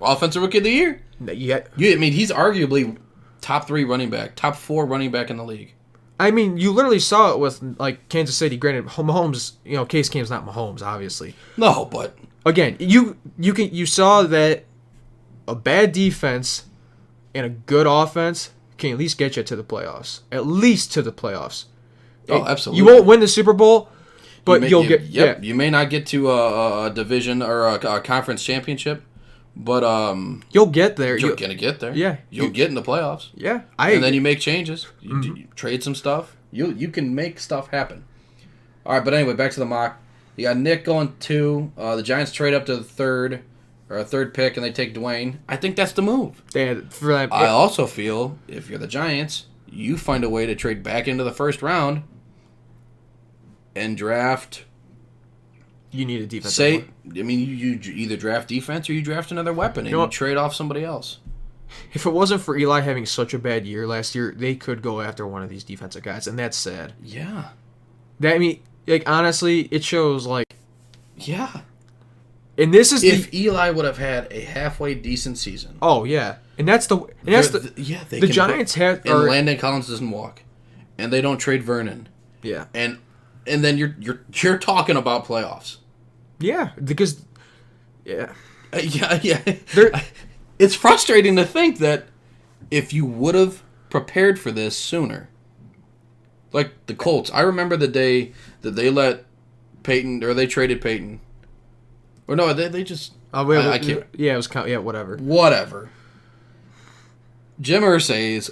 offensive rookie of the year. Yeah. He's arguably top 3 running back, top 4 running back in the league. You literally saw it with Kansas City. Granted, Mahomes, Case Keenum's not Mahomes, obviously. No, but again, you saw that a bad defense and a good offense can at least get you to the playoffs. At least to the playoffs. Oh, absolutely. You won't win the Super Bowl, but you'll get. Yep. Yeah. You may not get to a division or a conference championship, but you'll get there. You're gonna get there. Yeah, you'll get in the playoffs. Yeah, and then you make changes. You trade some stuff. You can make stuff happen. All right, but anyway, back to the mock. You got Nick going 2. The Giants trade up to the third pick, and they take Dwayne. I think that's the move. I also feel if you're the Giants, you find a way to trade back into the first round and draft. You need a defense. You either draft defense or you draft another weapon and you trade off somebody else. If it wasn't for Eli having such a bad year last year, they could go after one of these defensive guys, and that's sad. Yeah. Honestly, it shows Yeah. And this is if Eli would have had a halfway decent season. Oh yeah, the Giants had. And Landon Collins doesn't walk, and they don't trade Vernon. Yeah. And then you're talking about playoffs. Yeah, because. Yeah. Yeah. It's frustrating to think that if you would have prepared for this sooner, like the Colts. I remember the day that they let Peyton, or they traded Peyton. Or no, they just. I can't. Yeah, it was. Yeah, whatever. Whatever. Jim Irsay's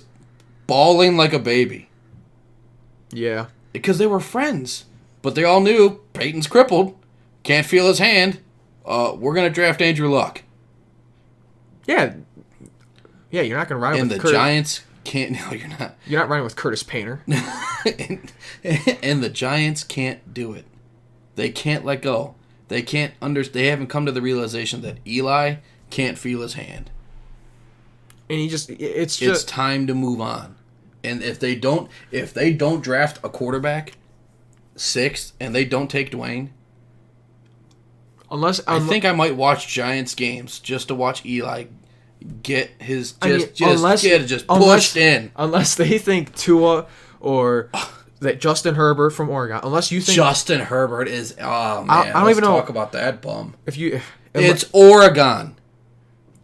bawling like a baby. Yeah. Because they were friends. But they all knew Peyton's crippled. Can't feel his hand. We're going to draft Andrew Luck. Yeah. Yeah, you're not going to ride And with the Giants can't. No, you're not. You're not riding with Curtis Painter. And the Giants can't do it. They can't let go. They can't They haven't come to the realization that Eli can't feel his hand. And it's It's time to move on. And if they don't draft a quarterback 6th and they don't take Dwayne, I think I might watch Giants games just to watch Eli get his pushed in. Unless they think Tua or that Justin Herbert from Oregon. Unless you think Justin Herbert is I don't even know. Talk about that bum. It's Oregon.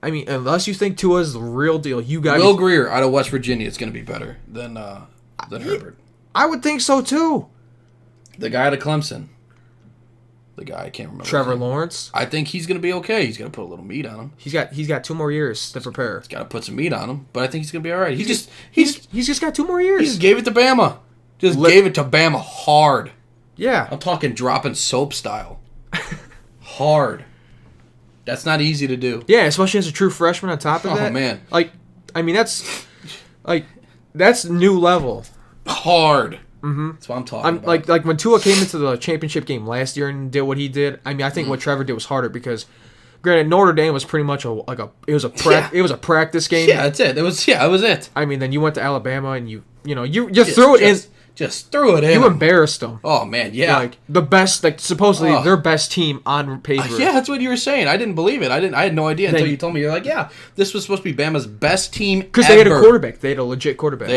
I mean, unless you think Tua's the real deal, you got Will Grier out of West Virginia is going to be better than Herbert. I would think so too. The guy out of Clemson. The guy I can't remember. Trevor Lawrence. I think he's going to be okay. He's going to put a little meat on him. He's got 2 more years to prepare. He's got to put some meat on him, but I think he's going to be all right. He's just got 2 more years. He just gave it to Bama. Gave it to Bama hard. Yeah. I'm talking dropping soap style. Hard. That's not easy to do. Yeah, especially as a true freshman on top of that. Oh, man. That's new level. Hard. Mm-hmm. That's what I'm talking about. Like when Tua came into the championship game last year and did what he did. I mean, I think what Trevor did was harder because, granted, Notre Dame was pretty much it was a practice game. Yeah, that's it. It was it. I mean, then you went to Alabama and you threw it in. Just threw it in. You embarrassed them. Oh man, yeah. Like the best, supposedly their best team on paper. Yeah, that's what you were saying. I didn't believe it. I had no idea until you told me. You're like, yeah, this was supposed to be Bama's best team because they had a quarterback. They had a legit quarterback.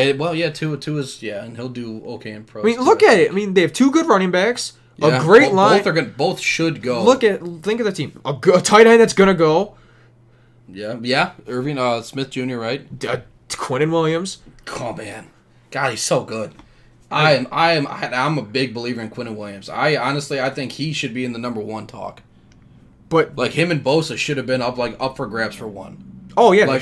Tua is and he'll do okay in pros. I mean, look at it. I mean, they have 2 good running backs, a great line. Both should go. Think of the team. A tight end that's gonna go. Yeah. Irving Smith Jr. Right. Quinnen Williams. Oh man, God, he's so good. I'm a big believer in Quinnen Williams. I think he should be in the number 1 talk. But like him and Bosa should have been up for grabs for 1. Oh yeah, or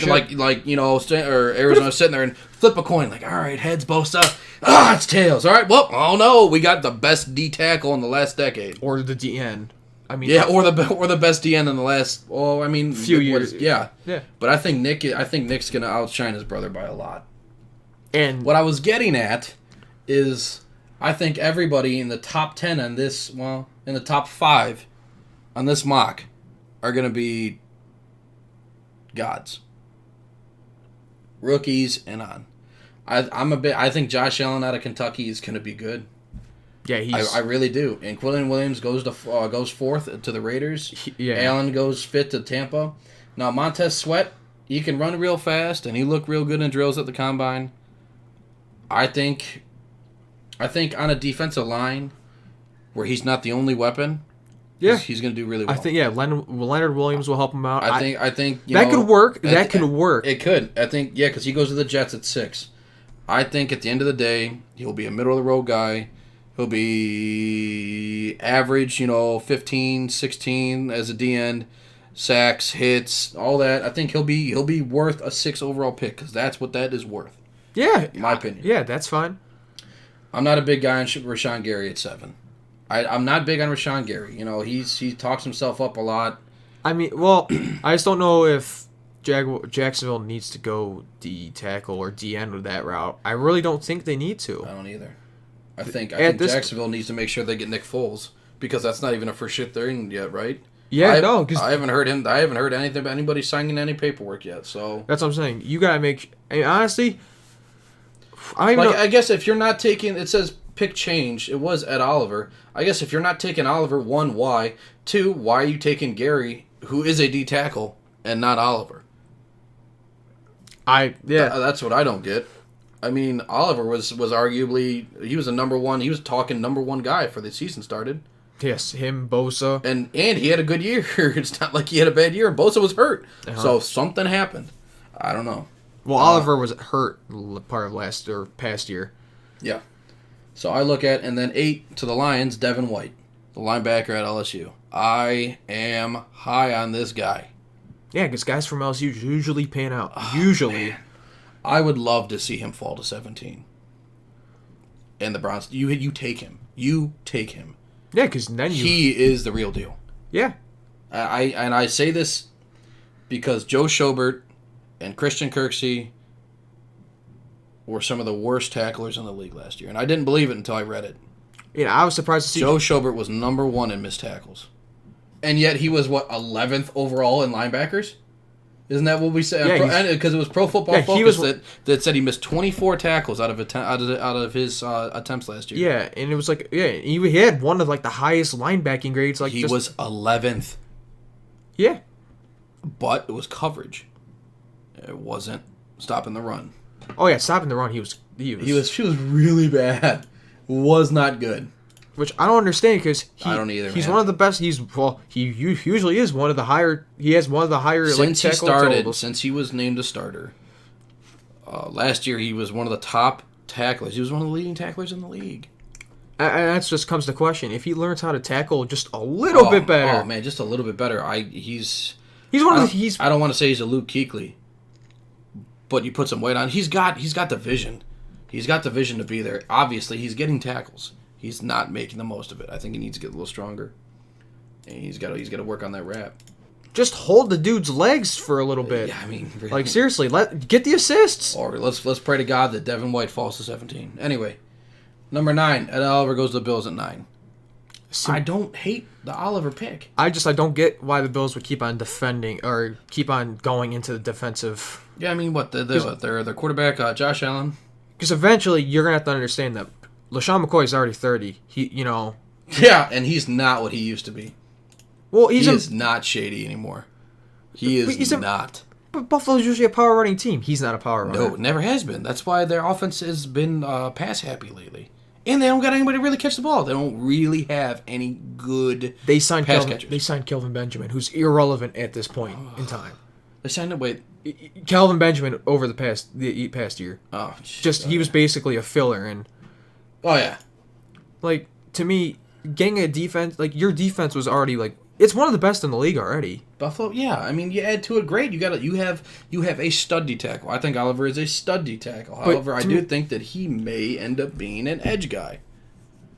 Arizona sitting there and flip a coin like, all right, heads Bosa, it's tails. All right, well, oh no, we got the best D tackle in the last decade, or the DN. I mean, or the best DN in the last few years. Yeah. But I think Nick's gonna outshine his brother by a lot. And what I was getting at is I think everybody in the top 10 on this, in the top 5 on this mock are going to be gods. Rookies and on. I think Josh Allen out of Kentucky is going to be good. Yeah, I really do. And Quinnen Williams goes 4th to the Raiders. Allen goes 5th to Tampa. Now Montez Sweat, he can run real fast and he looked real good in drills at the combine. I think on a defensive line where he's not the only weapon, he's going to do really well. I think Leonard Williams will help him out. I think that could work. That could work. It could. I think because he goes to the Jets at 6. I think at the end of the day he'll be a middle of the road guy. He'll be average, 15, 16 as a D end, sacks, hits, all that. I think he'll be worth a 6 overall pick because that's what that is worth. Yeah, in my opinion. Yeah, that's fine. I'm not a big guy on Rashawn Gary at 7. I'm not big on Rashawn Gary. He talks himself up a lot. I mean, well, I just don't know if Jacksonville needs to go D tackle or D end with that route. I really don't think they need to. I don't either. I think Jacksonville needs to make sure they get Nick Foles because that's not even a for shit thing yet, right? Yeah, because I haven't heard him. I haven't heard anything about anybody signing any paperwork yet. So that's what I'm saying. You gotta make. I mean, honestly. I guess if you're not taking, it says pick change. It was Ed Oliver. I guess if you're not taking Oliver, 1, why? 2, why are you taking Gary, who is a D tackle, and not Oliver? That's what I don't get. I mean, Oliver was arguably he was a number 1. He was talking number 1 guy for the season started. Yes, him, Bosa, and he had a good year. It's not like he had a bad year. Bosa was hurt, so something happened. I don't know. Well, Oliver was hurt part of past year. Yeah. So I look at, and then 8 to the Lions, Devin White, the linebacker at LSU. I am high on this guy. Yeah, because guys from LSU usually pan out. Usually. Man. I would love to see him fall to 17. And the Browns, you take him. You take him. Yeah, because then he is the real deal. Yeah. I say this because Joe Schobert and Christian Kirksey were some of the worst tacklers in the league last year. And I didn't believe it until I read it. Yeah, I was surprised to see Joe Schobert was number 1 in missed tackles. And yet he was, 11th overall in linebackers? Isn't that what we said? Yeah, Because it was Pro Football Focus that said he missed 24 tackles out of his attempts last year. Yeah, and it was like, he had one of like the highest linebacking grades. Like He was 11th. Yeah. But it was coverage. It wasn't stopping the run. Oh yeah, stopping the run. He was really bad. Was not good. Which I don't understand because I don't either. He's man. one of the best. He usually is one of the higher. He has one of the higher since like, he started. totals. Since he was named a starter. Last year he was one of the top tacklers. He was one of the leading tacklers in the league. And that just comes to question: if he learns how to tackle just a little bit better. Oh man, just a little bit better. He's one of the. I don't want to say he's a Luke Kuechly, but you put some weight on. He's got the vision. He's got the vision to be there. Obviously, he's getting tackles. He's not making the most of it. I think he needs to get a little stronger, and he's got to work on that wrap. Just hold the dude's legs for a little bit. Yeah, I mean, really. Like seriously, get the assists. Or let's pray to God that Devin White falls to 17. Anyway, number 9, Ed Oliver goes to the Bills at 9. I don't hate the Oliver pick. I don't get why the Bills would keep on defending or keep on going into the defensive. Yeah, I mean, their quarterback Josh Allen. Because eventually you're gonna have to understand that LaShawn McCoy is already 30. Yeah, and he's not what he used to be. Well, he is not shady anymore. He is not. But Buffalo's usually a power running team. He's not a power runner. No, never has been. That's why their offense has been pass happy lately. And they don't got anybody to really catch the ball. They don't really have any good pass catchers. They signed Kelvin Benjamin, who's irrelevant at this point in time. They signed him with Kelvin Benjamin over the past year. Oh, he was basically a filler, and yeah, like to me, getting a defense like your defense was already like it's one of the best in the league already. Buffalo, yeah. I mean, you add to it, great. You have a stud D tackle. I think Oliver is a stud D tackle. However, I do think that he may end up being an edge guy.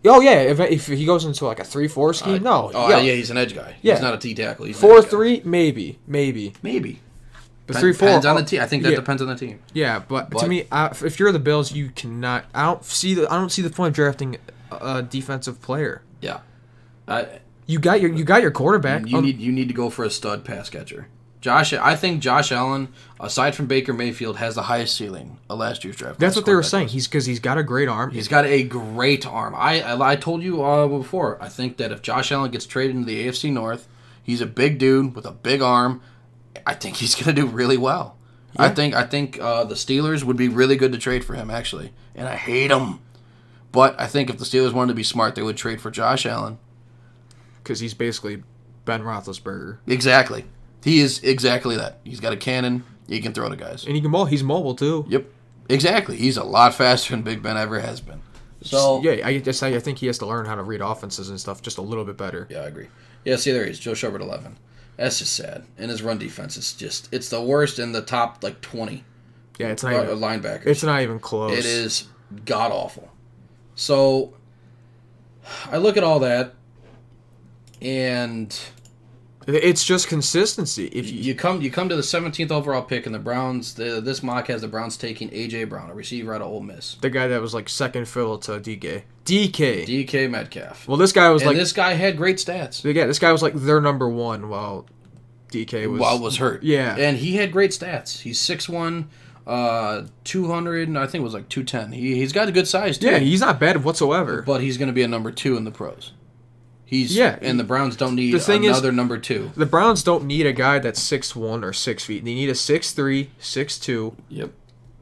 Oh yeah, if he goes into like a 3-4 scheme, no. Yeah, he's an edge guy. Yeah. He's not a T tackle. 4-3, maybe. But 3-4 depends on the team. I think that depends on the team. Yeah, but to me, if you're the Bills, you cannot. I don't see the point of drafting a defensive player. Yeah, you got your quarterback. You need to go for a stud pass catcher. I think Josh Allen, aside from Baker Mayfield, has the highest ceiling of last year's draft. That's what they were saying. He's got a great arm. He's got a great arm. I told you before. I think that if Josh Allen gets traded into the AFC North, he's a big dude with a big arm. I think he's going to do really well. Yeah. I think the Steelers would be really good to trade for him, actually. And I hate him. But I think if the Steelers wanted to be smart, they would trade for Josh Allen. Because he's basically Ben Roethlisberger. Exactly. He is exactly that. He's got a cannon. He can throw to guys. And he's mobile, too. Yep. Exactly. He's a lot faster than Big Ben ever has been. So yeah, I think he has to learn how to read offenses and stuff just a little bit better. Yeah, I agree. Yeah, see, there he is. Joe Schobert, 11. That's just sad. And his run defense is it's the worst in the top, 20. Yeah, it's not even linebackers. It's not even close. It is god-awful. So, I look at all that, and it's just consistency. If you come to the 17th overall pick, and the Browns, this mock has the Browns taking A.J. Brown, a receiver out of Ole Miss. The guy that was second fiddle to DK Metcalf. Well, this guy was this guy had great stats. Yeah, this guy was their number one while DK was hurt. Yeah, and he had great stats. He's 6'1", 200, I think it was 210. He's got a good size too. Yeah, he's not bad whatsoever. But he's going to be a number 2 in the pros. And the Browns don't need another number 2. The Browns don't need a guy that's 6'1" or 6 feet. They need a 6'3", 6'2". Yep.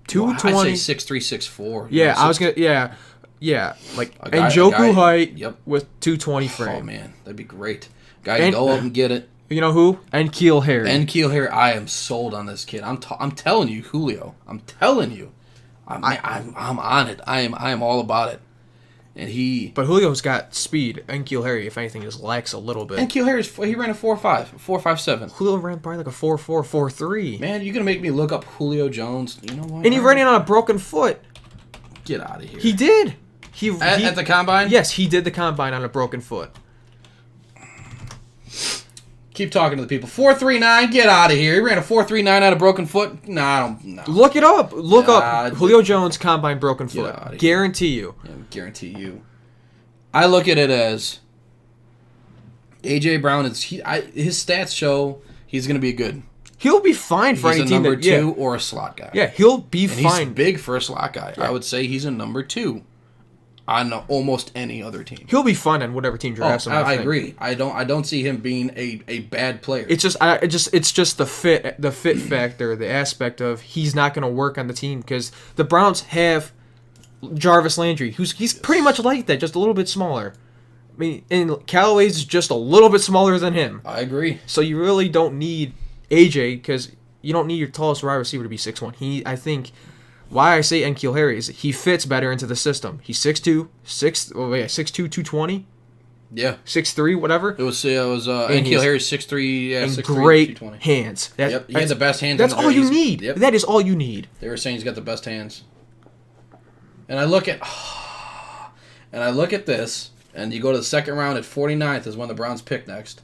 220. I say 6'3", 6'4". Yeah, I was gonna. Yeah, Njoku height. Yep. With 220 frame. Oh man, that'd be great. Guy can go up and get it. You know who? N'Keal Harry. I am sold on this kid. I'm telling you, Julio. I'm telling you. I'm on it. I am all about it. And But Julio's got speed. N'Keal Harry, if anything, just lacks a little bit. N'Keal Harry, he ran a 4.5, 4.57. Julio ran probably a 4.4, 4.3. Man, you're gonna make me look up Julio Jones. You know what? And he ran in on a broken foot. Get out of here. He did. At the combine? Yes, he did the combine on a broken foot. Keep talking to the people. 4.39, get out of here. He ran a 4.39 out of broken foot. No, I don't. No. Look it up. Look up Julio Jones combine broken foot. Guarantee you. Yeah, guarantee you. I look at it as AJ Brown is his stats show he's going to be good. He'll be fine for any team. He's a number 2 or a slot guy. Yeah, he'll be fine. He's big for a slot guy. Yeah. I would say he's a number 2 on almost any other team. He'll be fun on whatever team drafts him. I agree. I don't see him being a bad player. It's just the fit factor, the aspect of he's not going to work on the team because the Browns have Jarvis Landry, he's pretty much like that, just a little bit smaller. I mean, and Callaway's just a little bit smaller than him. I agree. So you really don't need AJ because you don't need your tallest wide receiver to be 6'1". I think why I say N'Keal Harry is he fits better into the system. He's 6'2", 220. Yeah. 6'3", whatever. It was N'Keal Harry 6'3", yeah, 6'3", great 220. hands. Yep, he had the best hands. That's all you need. Yep. That is all you need. They were saying he's got the best hands. And I look at this, and you go to the second round at 49th is when the Browns pick next.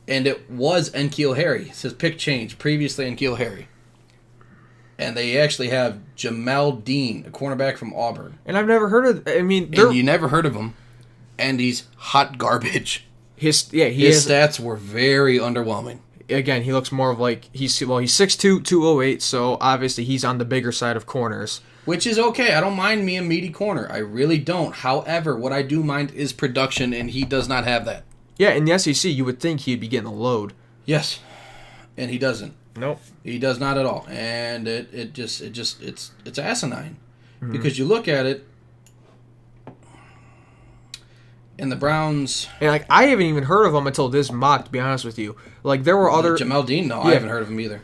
And it was N'Keal Harry. It says pick change. Previously N'Keal Harry. And they actually have Jamal Dean, a cornerback from Auburn. And I've never heard of. I mean, and you never heard of him. And he's hot garbage. His stats were very underwhelming. Again, he looks more of like he's 6'2", 208. So obviously he's on the bigger side of corners. Which is okay. I don't mind me a meaty corner. I really don't. However, what I do mind is production, and he does not have that. Yeah, in the SEC, you would think he'd be getting a load. Yes, and he doesn't. Nope. He does not at all, and it's asinine, because you look at it, and the Browns. And like I haven't even heard of him until this mock. To be honest with you, like there were other Jamal Dean. No, I haven't heard of him either.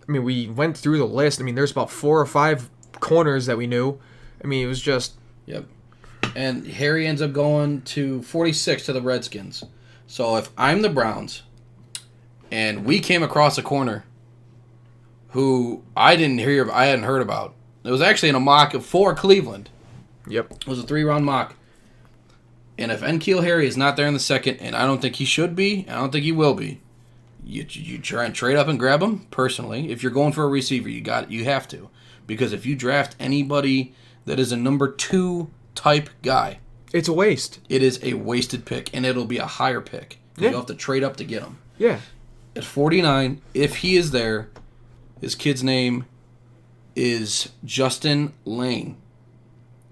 We went through the list. I mean, there's about 4 or 5 corners that we knew. I mean, it was just. Yep. And Harry ends up going to 46 to the Redskins. So if I'm the Browns, and we came across a corner who I hadn't heard about. It was actually in a mock for Cleveland. Yep. It was a 3-round mock. And if N'Keal Harry is not there in the second, and I don't think he should be, I don't think he will be, you try and trade up and grab him, personally. If you're going for a receiver, you have to. Because if you draft anybody that is a number 2 type guy, it's a waste. It is a wasted pick, and it'll be a higher pick. Yeah. You'll have to trade up to get him. Yeah. At 49, if he is there, his kid's name is Justin Lane.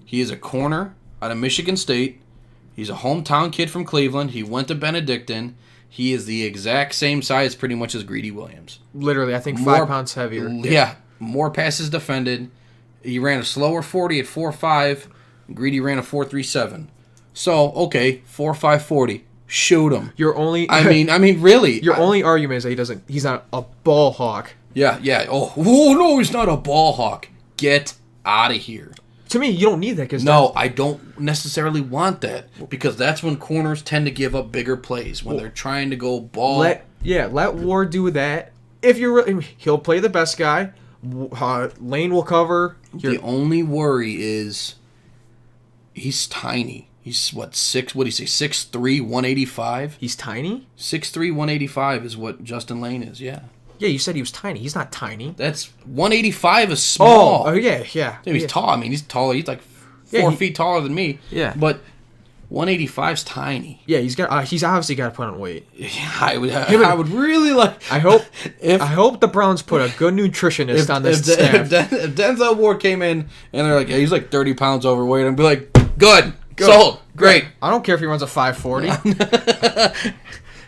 He is a corner out of Michigan State. He's a hometown kid from Cleveland. He went to Benedictine. He is the exact same size pretty much as Greedy Williams. Literally, I think 5 pounds heavier. Yeah. More passes defended. He ran a slower 40 at 4.5. Greedy ran a 4.37. So, okay, 4.5 40. Shoot him. I mean, really. Your only argument is that he's not a ball hawk. Yeah. Oh, no, he's not a ball hawk. Get out of here. To me, you don't need that because I don't necessarily want that because that's when corners tend to give up bigger plays when they're trying to go ball. Let Ward do that. If he'll play the best guy. Lane will cover. The only worry is he's tiny. He's what, 6'3", 185? He's tiny? 6'3", 185 is what Justin Lane is, yeah. Yeah, you said he was tiny. He's not tiny. That's 185 is small. Oh yeah. He's tall. I mean, he's taller. He's like 4 feet taller than me. Yeah. But 185's tiny. Yeah, he's obviously got to put on weight. Yeah, I would really like. I hope the Browns put a good nutritionist on this staff. If Denzel Ward came in and they're like, yeah, he's like 30 pounds overweight, I'd be like, good. Sold. Great. I don't care if he runs a 5.40.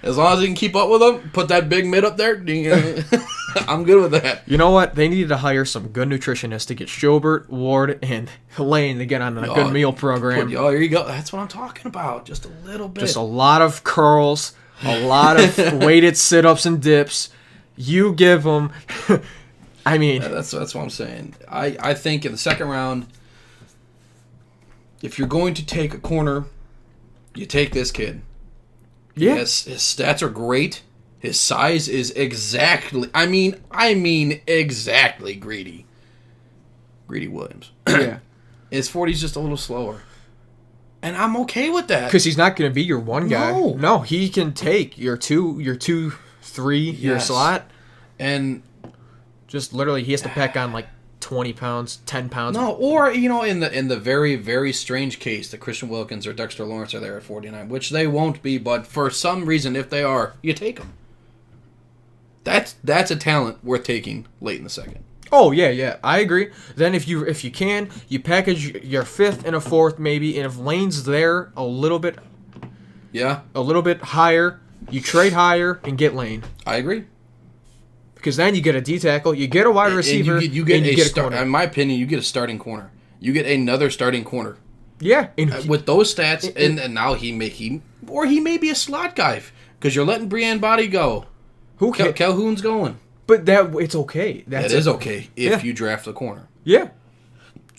As long as he can keep up with him, put that big mid up there, I'm good with that. You know what? They needed to hire some good nutritionists to get Schobert, Ward, and Lane to get on a good meal program. Here you go. That's what I'm talking about. Just a little bit. Just a lot of curls, a lot of weighted sit-ups and dips. You give them... I mean... That's what I'm saying. I think in the second round... If you're going to take a corner, you take this kid. Yeah. His stats are great. His size is exactly... I mean exactly Greedy Williams. Yeah. His 40's just a little slower. And I'm okay with that. Because he's not going to be your one guy. No. He can take your 2, 3, your Yes. slot. And Just literally, he has to pack on like 20 pounds, 10 pounds. no, or in the very, very strange case that Christian Wilkins or Dexter Lawrence are there at 49, which they won't be, but for some reason, if they are, you take them. That's a talent worth taking late in the second. Oh yeah, I agree. Then if you can, you package your 5th and a 4th maybe, and if Lane's there a little bit Yeah, higher, you trade higher and get Lane. I agree. Because then you get a D tackle, you get a wide receiver, And you get a corner. in my opinion, you get a starting corner. You get another starting corner. Yeah, and With those stats, and now he may be a slot guy because you're letting Brian Body go. who can? Calhoun's going. But it's okay. That is okay if you draft the corner. Yeah.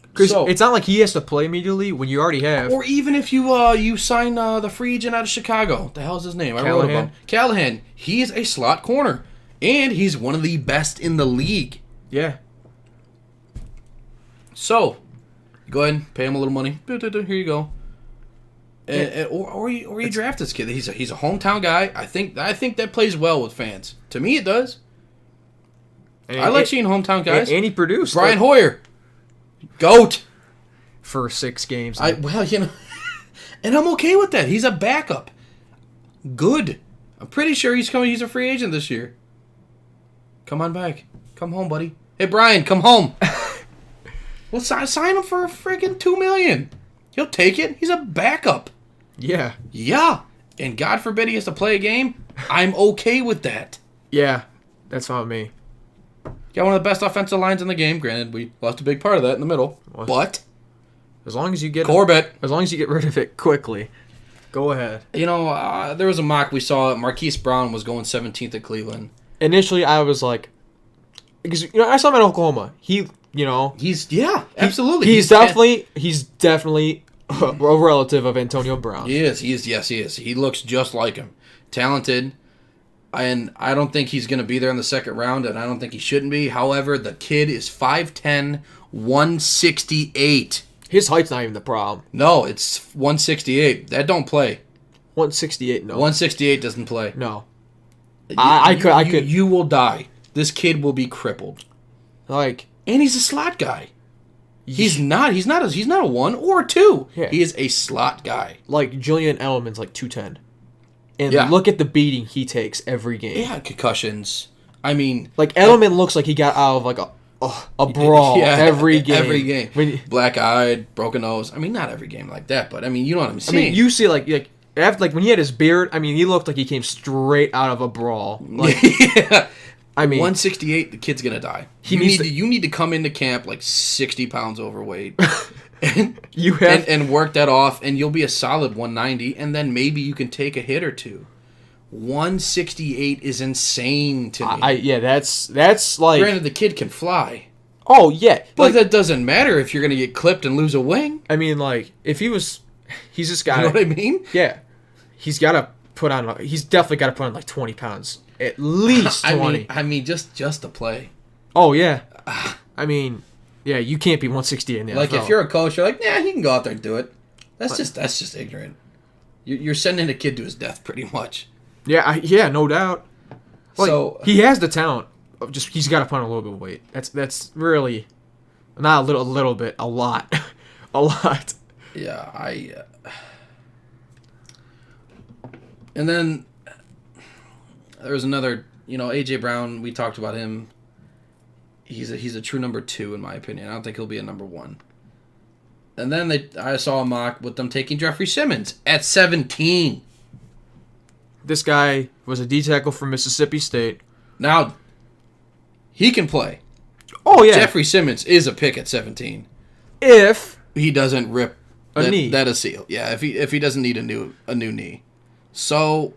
Because So- it's not like he has to play immediately when you already have. Or even if you sign the free agent out of Chicago. What the hell's his name? I wrote about him. Callahan. He's a slot corner. And he's one of the best in the league. Yeah. So, go ahead and pay him a little money. Here you go. Or you draft this kid. He's a hometown guy. I think that plays well with fans. To me, it does. And I like seeing hometown guys. And he produced Brian Hoyer, GOAT. for 6 games. And I'm okay with that. He's a backup. Good. I'm pretty sure he's a free agent this year. Come on back. Come home, buddy. Hey, Brian, come home. Let's sign him for a freaking $2 million. He'll take it. He's a backup. Yeah. Yeah. And God forbid he has to play a game. I'm okay with that. Yeah. That's not me. Got one of the best offensive lines in the game. Granted, we lost a big part of that in the middle. But As long as you get Corbett. As long as you get rid of it quickly. Go ahead. There was a mock we saw. Marquise Brown was going 17th at Cleveland. Initially, I was like, because I saw him at Oklahoma. He's Absolutely. He's definitely a relative of Antonio Brown. He is. He looks just like him. Talented. And I don't think he's going to be there in the second round, and I don't think he shouldn't be. However, the kid is 5'10", 168. His height's not even the problem. No, it's 168. That don't play. 168, no. 168 doesn't play. No. I could. You will die. This kid will be crippled. Like, And he's a slot guy. He's not a 1 or a 2. Yeah. He is a slot guy. like Julian Edelman's like 210. And Yeah. look at the beating he takes every game. Yeah, concussions. I mean, Like, Edelman looks like he got out of like a brawl every game. Every game. When, Black-eyed, broken nose. I mean, not every game like that, but I mean, you know what I'm I saying. mean, you see after when he had his beard, I mean, he looked like he came straight out of a brawl. Like, yeah. I mean, 168, the kid's gonna die. You need to come into camp like 60 pounds overweight. and work that off, and you'll be a solid 190, and then maybe you can take a hit or two. 168 is insane to me. that's like. Granted, the kid can fly, Oh yeah, but that doesn't matter if you're gonna get clipped and lose a wing. I mean, like if he's this guy. You know what I mean? Yeah, he's definitely got to put on like 20 pounds, at least 20. I mean, just to play. Oh yeah, I mean, yeah, you can't be 168 in the Like NFL. if you're a coach, you're like, he can go out there and do it. That's just ignorant. You're sending a kid to his death, pretty much. yeah, no doubt. Like, So he has the talent. He's got to put on a little bit of weight. That's really not a little bit, a lot, a lot. yeah, and then there was another. AJ Brown. We talked about him. He's a true number 2 in my opinion. I don't think he'll be a number 1. And then I saw a mock with them taking Jeffrey Simmons at 17. This guy was a D tackle from Mississippi State. Now, he can play. Oh yeah, Jeffrey Simmons is a pick at 17. if He doesn't rip a knee. That is seal. Yeah, if he doesn't need a new knee. So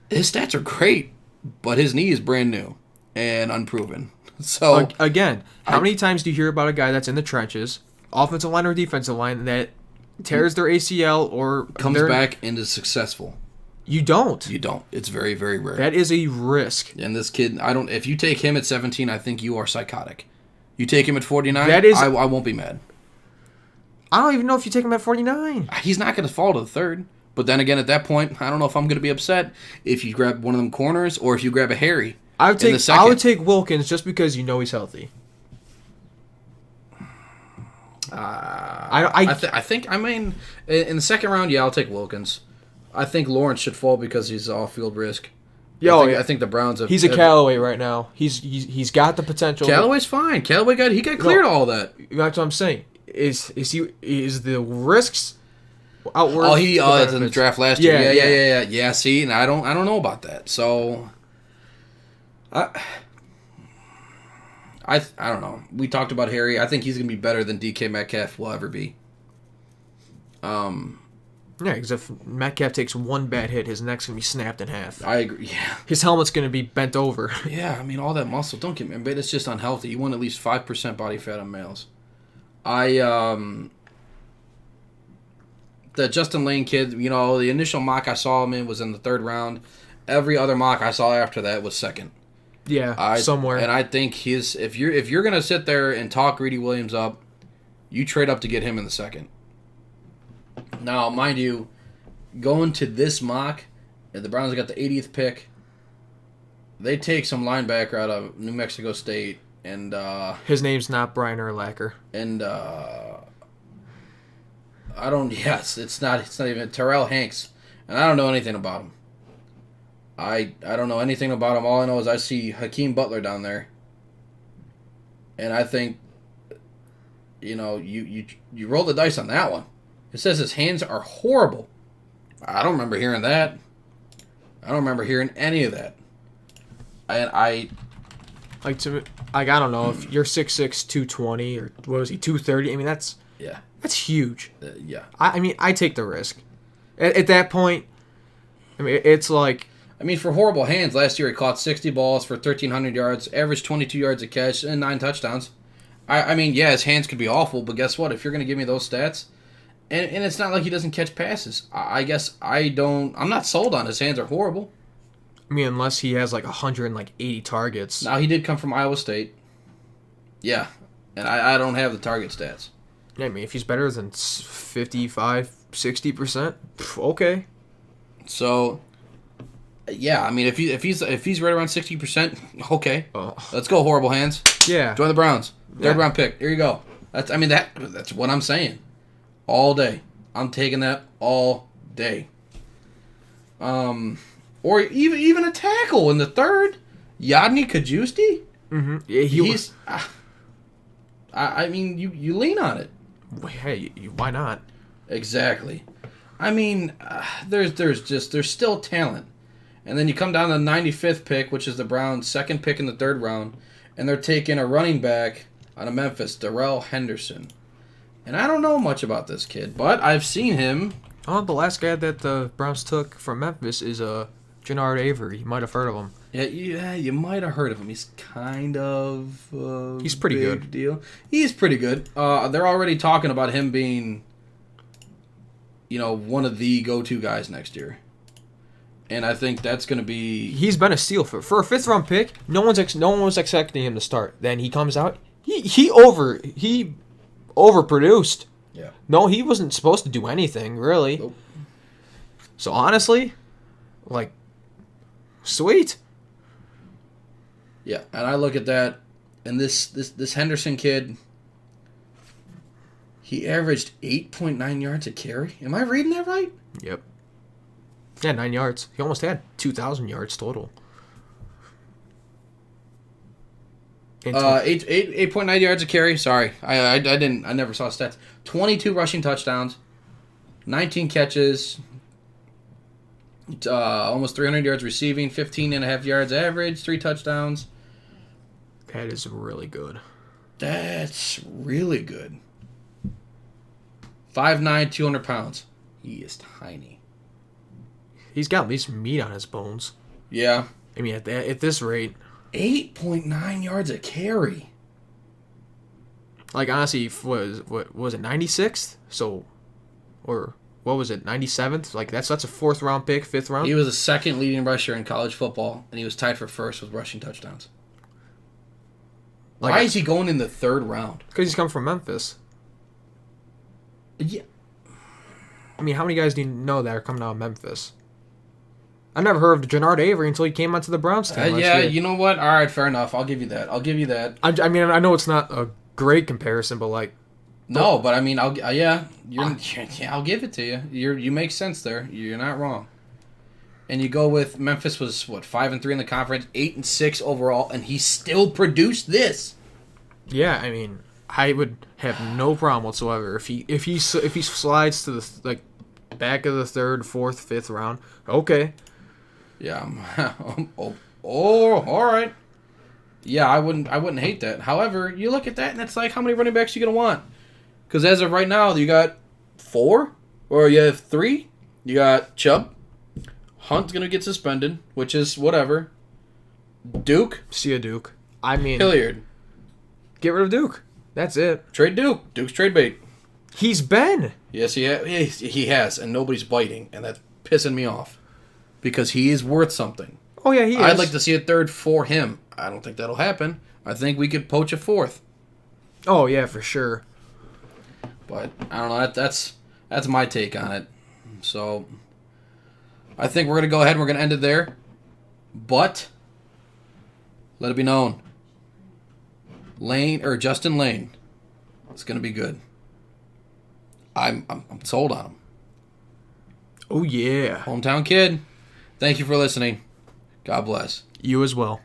his stats are great, but his knee is brand new and unproven. So again, how many times do you hear about a guy that's in the trenches, offensive line or defensive line, that tears their ACL or comes back and is successful? You don't. You don't. It's very, very rare. That is a risk. And this kid, if you take him at 17, I think you are psychotic. You take him at 49, That is- I won't be mad. I don't even know if you take him at 49. He's not going to fall to the third. But then again, at that point, I don't know if I'm going to be upset if you grab one of them corners or if you grab a Harry. I would take Wilkins just because you know he's healthy. I think in the second round, yeah, I'll take Wilkins. I think Lawrence should fall because he's off-field risk. I think the Browns have. He's a Callaway right now. He's got the potential. Callaway's fine. Callaway got cleared all that. That's what I'm saying. Is the risks outworth? Oh, he it's in the draft last year. Yeah. See, and I don't know about that. So, I don't know. We talked about Harry. I think he's gonna be better than DK Metcalf will ever be. Yeah, because if Metcalf takes one bad hit, his neck's going to be snapped in half. I agree, yeah. His helmet's going to be bent over. Yeah, I mean, all that muscle, don't get me, but it's just unhealthy. You want at least 5% body fat on males. The Justin Lane kid, the initial mock I saw him in was in the third round. Every other mock I saw after that was second. Yeah, somewhere. And I think if you're going to sit there and talk Greedy Williams up, you trade up to get him in the second. Now, mind you, going to this mock, the Browns got the 80th pick. They take some linebacker out of New Mexico State, and his name's not Brian Urlacher. And I don't. Yes, it's not even Terrell Hanks, and I don't know anything about him. I don't know anything about him. All I know is I see Hakeem Butler down there, and I think, you roll the dice on that one. It says his hands are horrible. I don't remember hearing that. I don't remember hearing any of that. I don't know if you're 6'6", 220, or what was he, 230? I mean, that's huge. Yeah. I mean, I take the risk. At that point, I mean, it's like. I mean, for horrible hands, last year he caught 60 balls for 1,300 yards, averaged 22 yards a catch, and 9 touchdowns. I mean, yeah, his hands could be awful, but guess what? If you're going to give me those stats. And it's not like he doesn't catch passes. I guess I'm not sold on his hands are horrible. I mean, unless he has like 180 targets. Now, he did come from Iowa State. Yeah. And I don't have the target stats. Yeah, I mean, if he's better than 55, 60%, okay. So, yeah, I mean, if he's right around 60%, okay. Oh. Let's go, horrible hands. Yeah. Join the Browns. Third round pick. Here you go. That's what I'm saying. All day. I'm taking that all day. Or even a tackle in the third. Yadni Kajusti? Mm-hmm. Yeah, I mean, you lean on it. Hey, why not? Exactly. I mean, there's still talent. And then you come down to the 95th pick, which is the Browns' second pick in the third round, and they're taking a running back out of Memphis, Darrell Henderson. And I don't know much about this kid, but I've seen him. Oh, the last guy that the Browns took from Memphis is Jannard Avery. You might have heard of him. Yeah, you might have heard of him. He's kind of he's pretty big good. Deal. He's pretty good. They're already talking about him being, one of the go-to guys next year. And I think that's going to be. He's been a steal for a 5th round pick. No one was expecting him to start. Then he comes out. He overproduced. Yeah. No, he wasn't supposed to do anything, really. Nope. So honestly, sweet. Yeah, and I look at that, and this Henderson kid, he averaged 8.9 yards a carry. Am I reading that right? Yep. Yeah, 9 yards. He almost had 2,000 yards total. 8.9 yards a carry. Sorry, I never saw stats. 22 rushing touchdowns, 19 catches, almost 300 yards receiving, 15.5 yards average, 3 touchdowns. That is really good. That's really good. 5'9", 200 pounds. He is tiny. He's got at least meat on his bones. Yeah. I mean, at this rate. 8.9 yards a carry. Honestly, what was it, 96th? So, or what was it, 97th? That's a 4th round pick, 5th round. He was the second leading rusher in college football, and he was tied for first with rushing touchdowns. Why is he going in the 3rd round? Because he's come from Memphis. Yeah. I mean, how many guys do you know that are coming out of Memphis? I never heard of Jannard Avery until he came onto the Browns team last Yeah, year. you know what? All right, fair enough. I'll give you that. I mean, I know it's not a great comparison, but like, No, but I mean, I'll yeah, I'll give it to you. You make sense there. You're not wrong. And you go with Memphis was what 5-3 in the conference, 8-6 overall, and he still produced this. yeah, I mean, I would have no problem whatsoever if he slides to the like back of the third, fourth, fifth round. Okay, Yeah. All right. Yeah, I wouldn't hate that. However, you look at that and it's like, how many running backs are you gonna want? Because as of right now, you got 4, or you have 3. You got Chubb. Hunt's gonna get suspended, which is whatever. Duke, see a Duke. I mean, Hilliard, get rid of Duke. That's it. trade Duke. Duke's trade bait. He's been. Yes, he has, and nobody's biting, and that's pissing me off because he is worth something. Oh yeah, he is. I'd like to see a third for him. I don't think that'll happen. I think we could poach a 4th. Oh yeah, for sure. But I don't know. That's my take on it. So I think we're gonna go ahead and we're gonna end it there. But let it be known, Justin Lane is gonna be good. I'm sold on him. Oh yeah. Hometown kid. Thank you for listening. God bless. You as well.